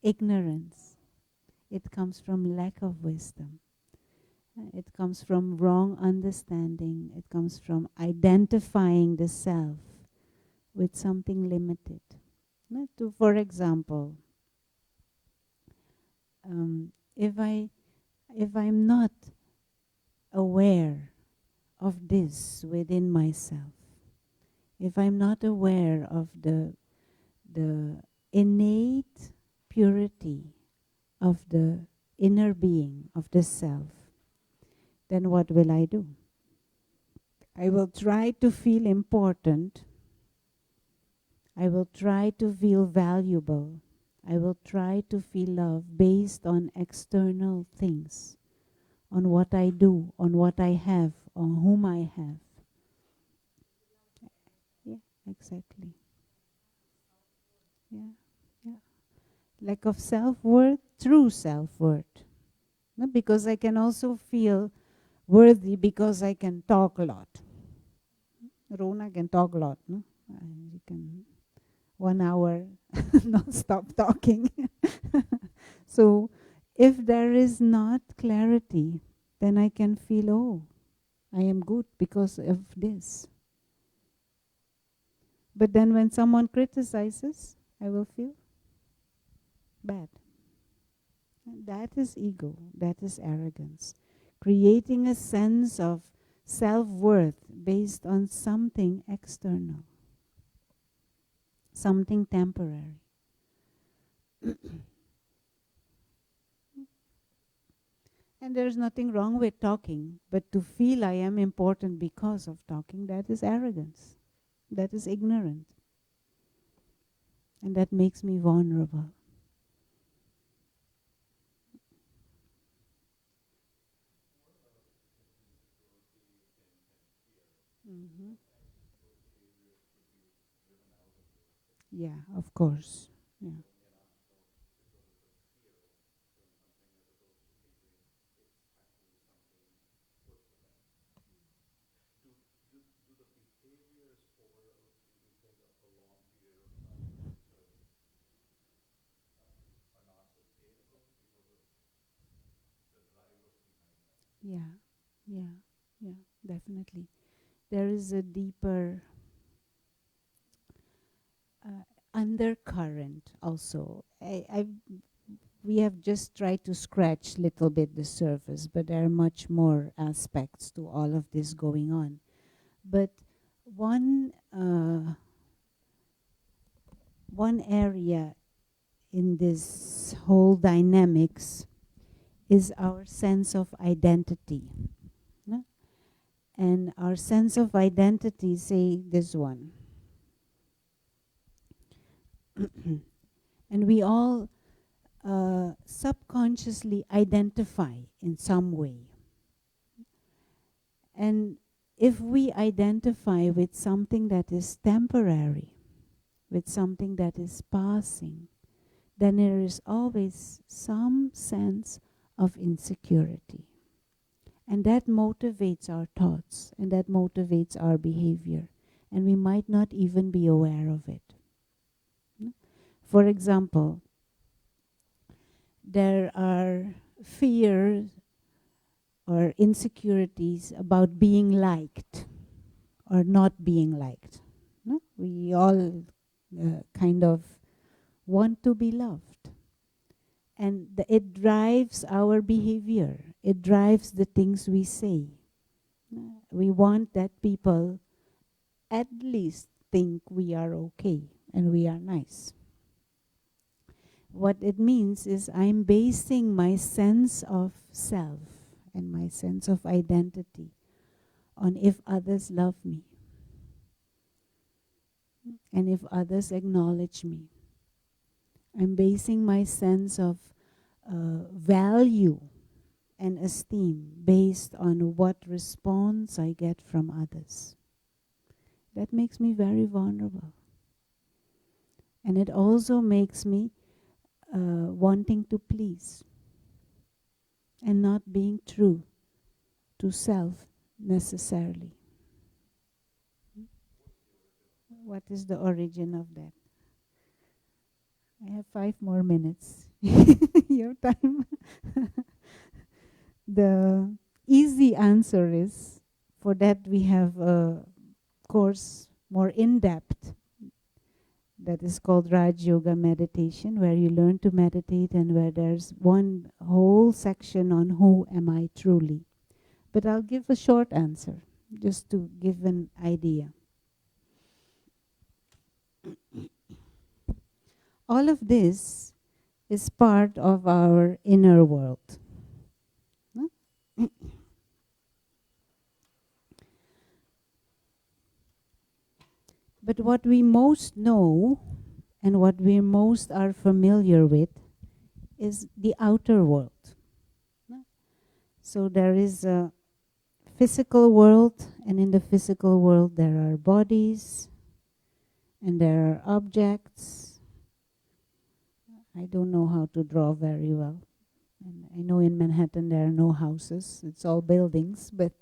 Ignorance. It comes from lack of wisdom. It comes from wrong understanding. It comes from identifying the self with something limited. For example, if I'm not aware of this within myself, if I'm not aware of the innate purity of the inner being of the self, then what will I do? I will try to feel important. I will try to feel valuable. I will try to feel love based on external things, on what I do, on what I have, on whom I have. Yeah, exactly. Yeah, yeah. Lack of self-worth, true self-worth. No, because I can also feel worthy because I can talk a lot. Rona can talk a lot, no? And you can 1 hour not stop talking. So if there is not clarity, then I can feel, oh, I am good because of this. But then when someone criticizes, I will feel bad. That is ego, that is arrogance. Creating a sense of self-worth based on something external, something temporary. And there's nothing wrong with talking, but to feel I am important because of talking, that is arrogance. That is ignorant. And that makes me vulnerable. Hmm. Yeah, of course. Yeah. Yeah, yeah, yeah, definitely. There is a deeper uh, undercurrent also. We have just tried to scratch little bit the surface, but there are much more aspects to all of this going on. But one one area in this whole dynamics is our sense of identity. No? And our sense of identity, say this one. And we all subconsciously identify in some way. And if we identify with something that is temporary, with something that is passing, then there is always some sense of insecurity. And that motivates our thoughts, and that motivates our behavior. And we might not even be aware of it. For example, there are fears or insecurities about being liked or not being liked. No? We all kind of want to be loved. And it drives our behavior. It drives the things we say. We want that people at least think we are okay and we are nice. What it means is I'm basing my sense of self and my sense of identity on if others love me and if others acknowledge me. I'm basing my sense of value and esteem based on what response I get from others. That makes me very vulnerable. And it also makes me wanting to please and not being true to self necessarily. What is the origin of that? I have 5 more minutes. Your time. The easy answer is, for that we have a course more in depth that is called Raj Yoga meditation, where you learn to meditate and where there's one whole section on who am I truly. But I'll give a short answer just to give an idea. All of this is part of our inner world. No? But what we most know and what we most are familiar with is the outer world. No? So there is a physical world, and in the physical world there are bodies and there are objects. I don't know how to draw very well. And I know in Manhattan there are no houses, it's all buildings, but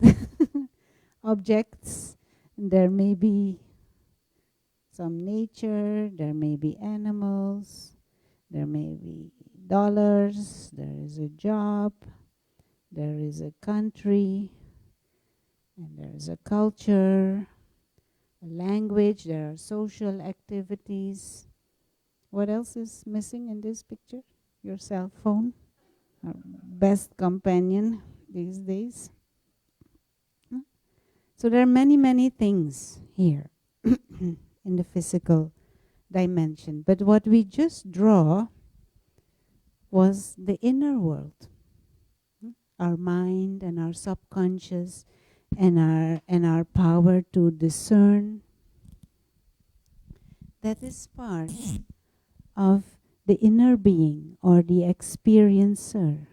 objects, and there may be some nature, there may be animals, there may be dollars, there is a job, there is a country, and there is a culture, a language, there are social activities. What else is missing in this picture? Your cell phone, our best companion these days. So there are many, many things here in the physical dimension. But what we just draw was the inner world, our mind and our subconscious and our power to discern. That is part of the inner being or the experiencer.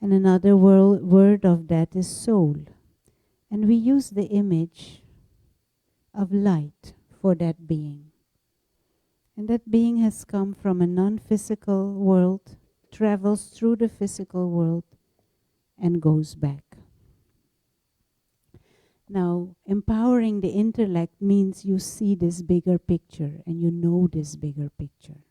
And another word of that is soul. And we use the image of light for that being. And that being has come from a non-physical world, travels through the physical world, and goes back. Now, empowering the intellect means you see this bigger picture and you know this bigger picture.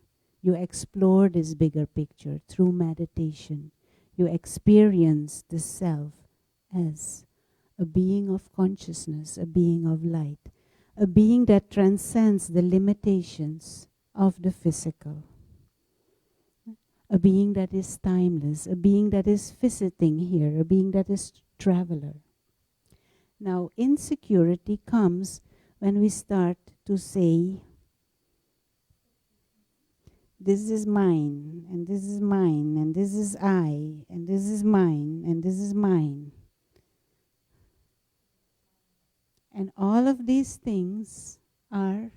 You explore this bigger picture through meditation. You experience the self as a being of consciousness, a being of light, a being that transcends the limitations of the physical, a being that is timeless, a being that is visiting here, a being that is traveler. Now, insecurity comes when we start to say, this is mine, and this is mine, and this is I, and this is mine, and this is mine. And all of these things are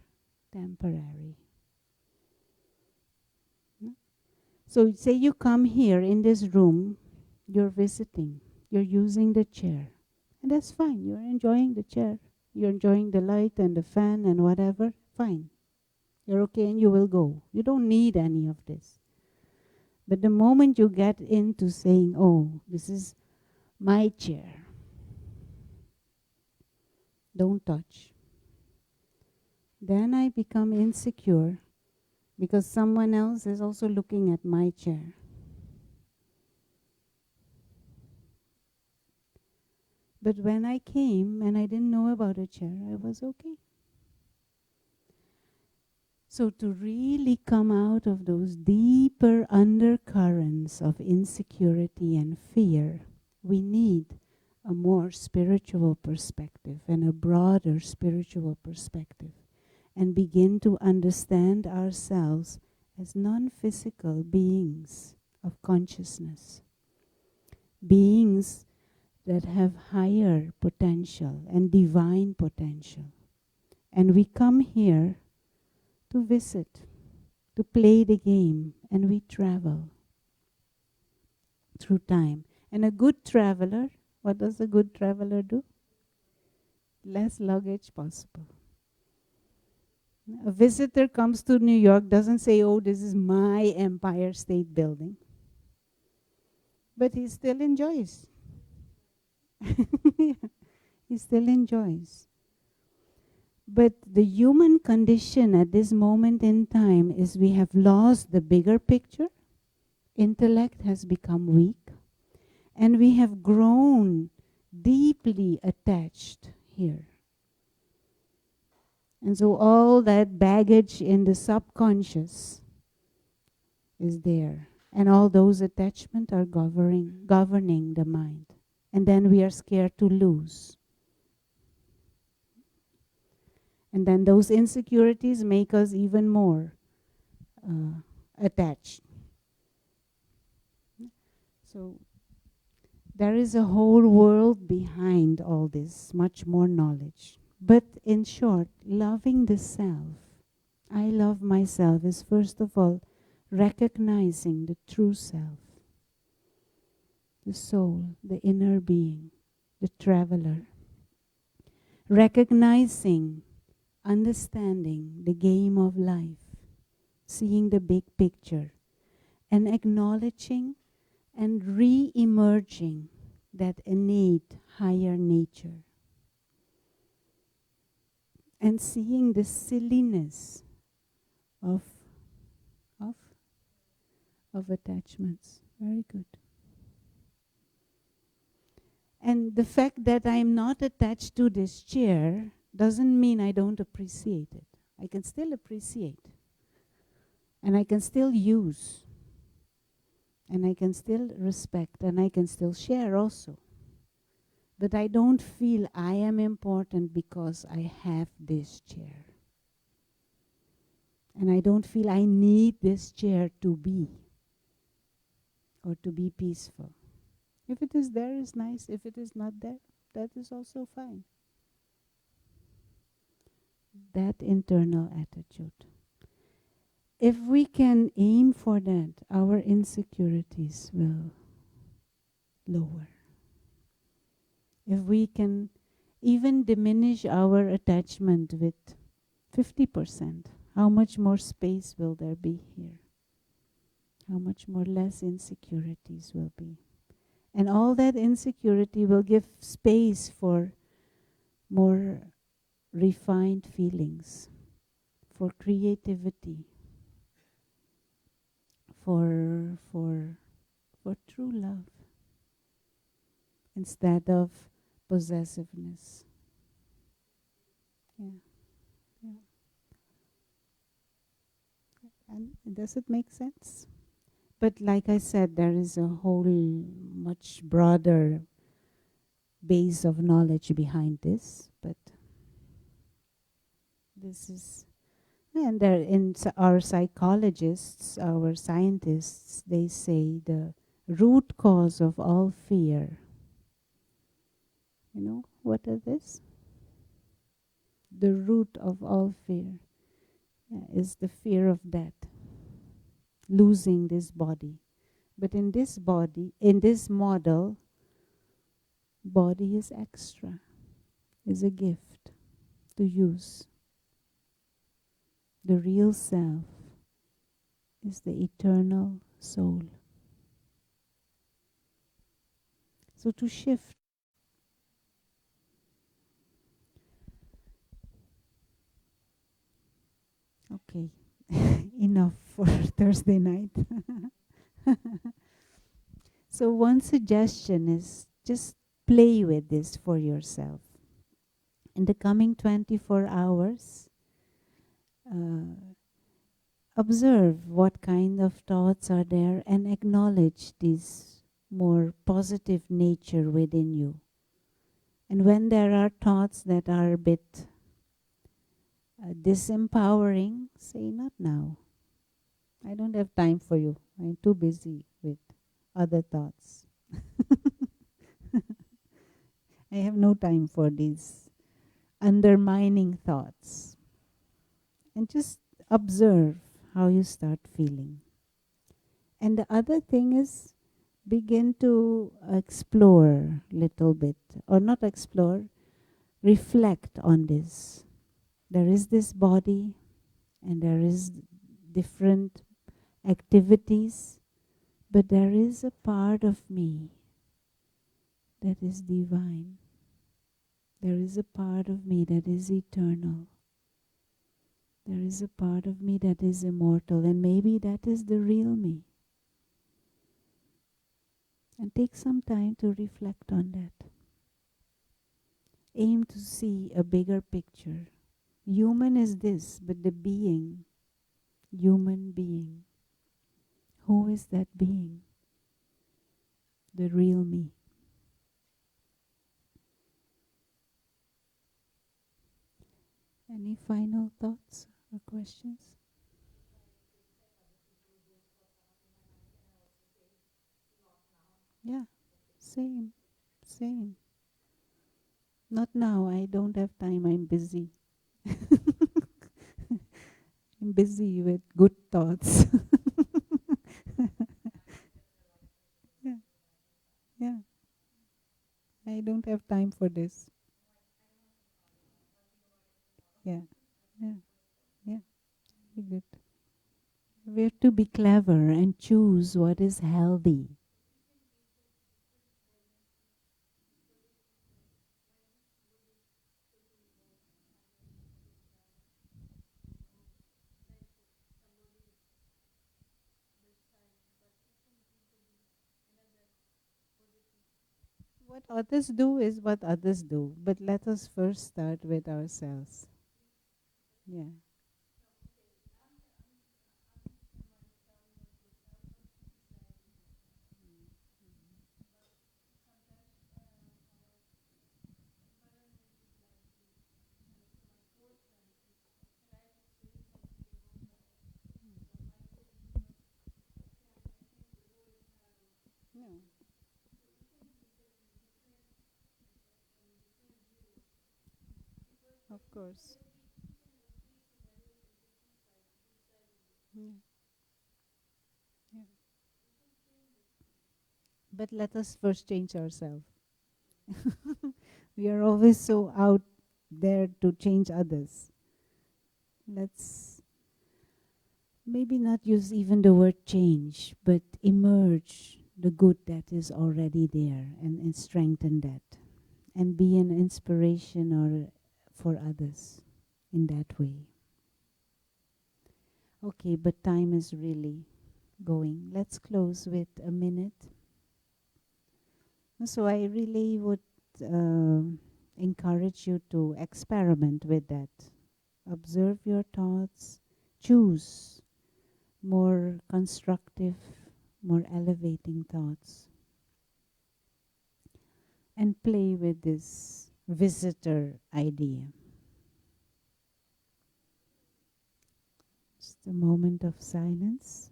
temporary. So say you come here in this room, you're visiting, you're using the chair. And that's fine, you're enjoying the chair. You're enjoying the light and the fan and whatever, fine. You're okay and you will go. You don't need any of this. But the moment you get into saying, oh, this is my chair, don't touch. Then I become insecure because someone else is also looking at my chair. But when I came and I didn't know about a chair, I was okay. So to really come out of those deeper undercurrents of insecurity and fear, we need a more spiritual perspective and a broader spiritual perspective, and begin to understand ourselves as non-physical beings of consciousness, beings that have higher potential and divine potential. And we come here to visit, to play the game, and we travel through time. And a good traveler, what does a good traveler do? Less luggage possible. A visitor comes to New York, doesn't say, oh, this is my Empire State Building. But he still enjoys. He still enjoys. But the human condition at this moment in time is we have lost the bigger picture. Intellect has become weak. And we have grown deeply attached here. And so all that baggage in the subconscious is there. And all those attachments are governing the mind. And then we are scared to lose. And then those insecurities make us even more attached. So there is a whole world behind all this, much more knowledge. But in short, loving the self, I love myself, is first of all recognizing the true self, the soul, the inner being, the traveler. Recognizing, understanding the game of life, seeing the big picture, and acknowledging and re-emerging that innate higher nature. And seeing the silliness of attachments. Very good. And the fact that I am not attached to this chair doesn't mean I don't appreciate it. I can still appreciate, and I can still use, and I can still respect, and I can still share also. But I don't feel I am important because I have this chair. And I don't feel I need this chair to be or to be peaceful. If it is there, is nice. If it is not there, that is also fine. That internal attitude. If we can aim for that, our insecurities will lower. If we can even diminish our attachment with 50%, how much more space will there be here? How much more less insecurities will be? And all that insecurity will give space for more refined feelings, for creativity, for true love instead of possessiveness. Yeah, yeah. And does it make sense? But like I said, there is a whole much broader base of knowledge behind this. But this is, and there our psychologists, our scientists, they say the root cause of all fear. You know what is this? The root of all fear, yeah, is the fear of death, losing this body. But in this body, in this model, body is extra, is a gift to use. The real self is the eternal soul. So to shift, okay, enough for Thursday night. So one suggestion is just play with this for yourself. In the coming 24 hours, uh, observe what kind of thoughts are there and acknowledge this more positive nature within you. And when there are thoughts that are a bit disempowering, say, not now. I don't have time for you. I'm too busy with other thoughts. I have no time for these undermining thoughts. And just observe how you start feeling. And the other thing is begin to explore little bit, or not explore, reflect on this. There is this body and there is different activities, but there is a part of me that is divine. There is a part of me that is eternal. There is a part of me that is immortal, and maybe that is the real me. And take some time to reflect on that. Aim to see a bigger picture. Human is this, but the being, human being. Who is that being? The real me. Any final thoughts or questions? Yeah, same, same. Not now, I don't have time, I'm busy. I'm busy with good thoughts. Yeah, yeah. I don't have time for this. Yeah, yeah, yeah. Very good. We have to be clever and choose what is healthy. What others do is what others do, but let us first start with ourselves. Yeah. No, of course. Yeah. Yeah. But let us first change ourselves. We are always so out there to change others. Let's maybe not use even the word change, but emerge the good that is already there and strengthen that and be an inspiration or for others in that way. Okay, but time is really going. Let's close with a minute. So I really would uh, encourage you to experiment with that. Observe your thoughts, choose more constructive, more elevating thoughts, and play with this visitor idea. Just a moment of silence.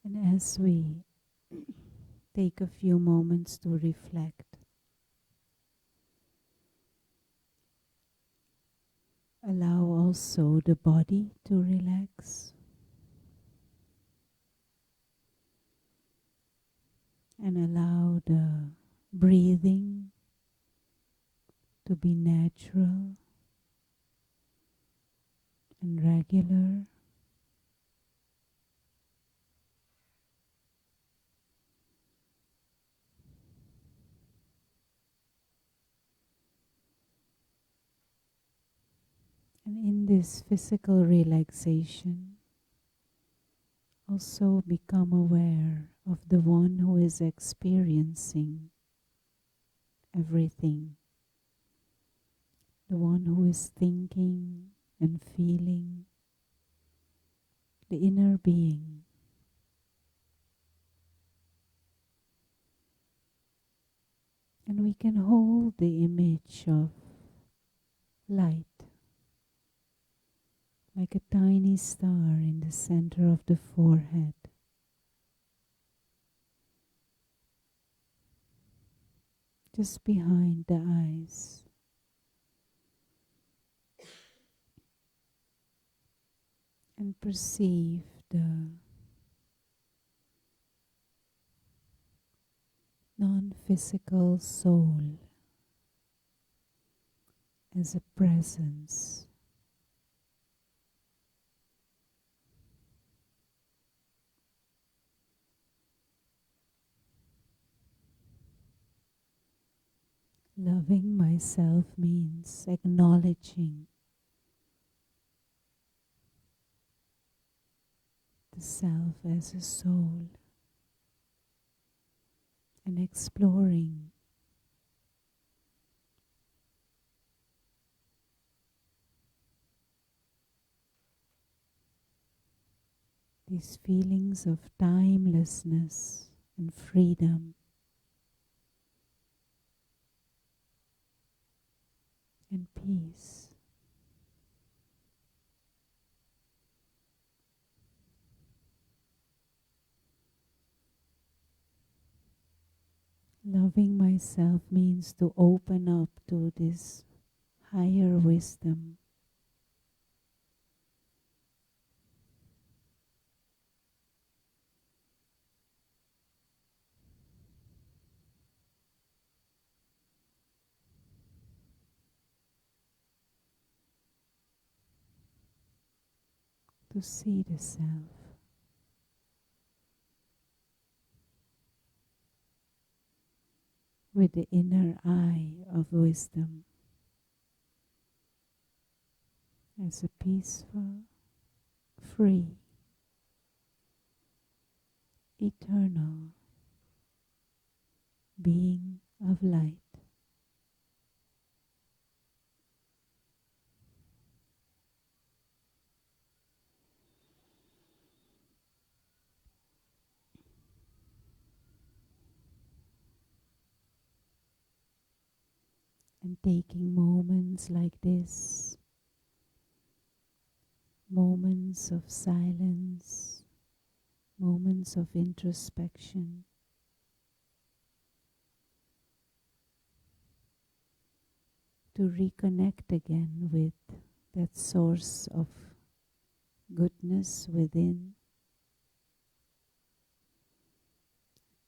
And as we take a few moments to reflect, allow also the body to relax and allow the breathing to be natural and regular. And in this physical relaxation, also become aware of the one who is experiencing everything, the one who is thinking and feeling, the inner being. And we can hold the image of light like a tiny star in the center of the forehead, just behind the eyes. And perceive the non-physical soul as a presence, loving myself means acknowledging the self as a soul and exploring these feelings of timelessness and freedom and peace. Loving myself means to open up to this higher wisdom, to see the self with the inner eye of wisdom. as a peaceful, free, eternal being of light. And taking moments like this, moments of silence, moments of introspection, to reconnect again with that source of goodness within,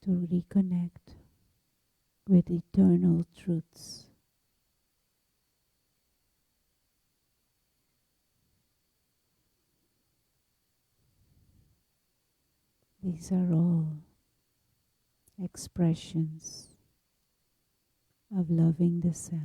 to reconnect with eternal truths. These are all expressions of loving the self.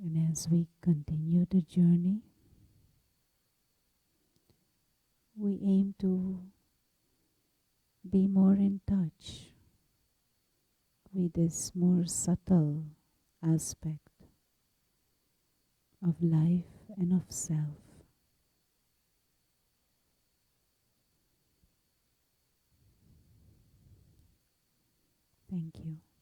And as we continue the journey, we aim to be more in touch with this more subtle aspect of life and of self. Thank you.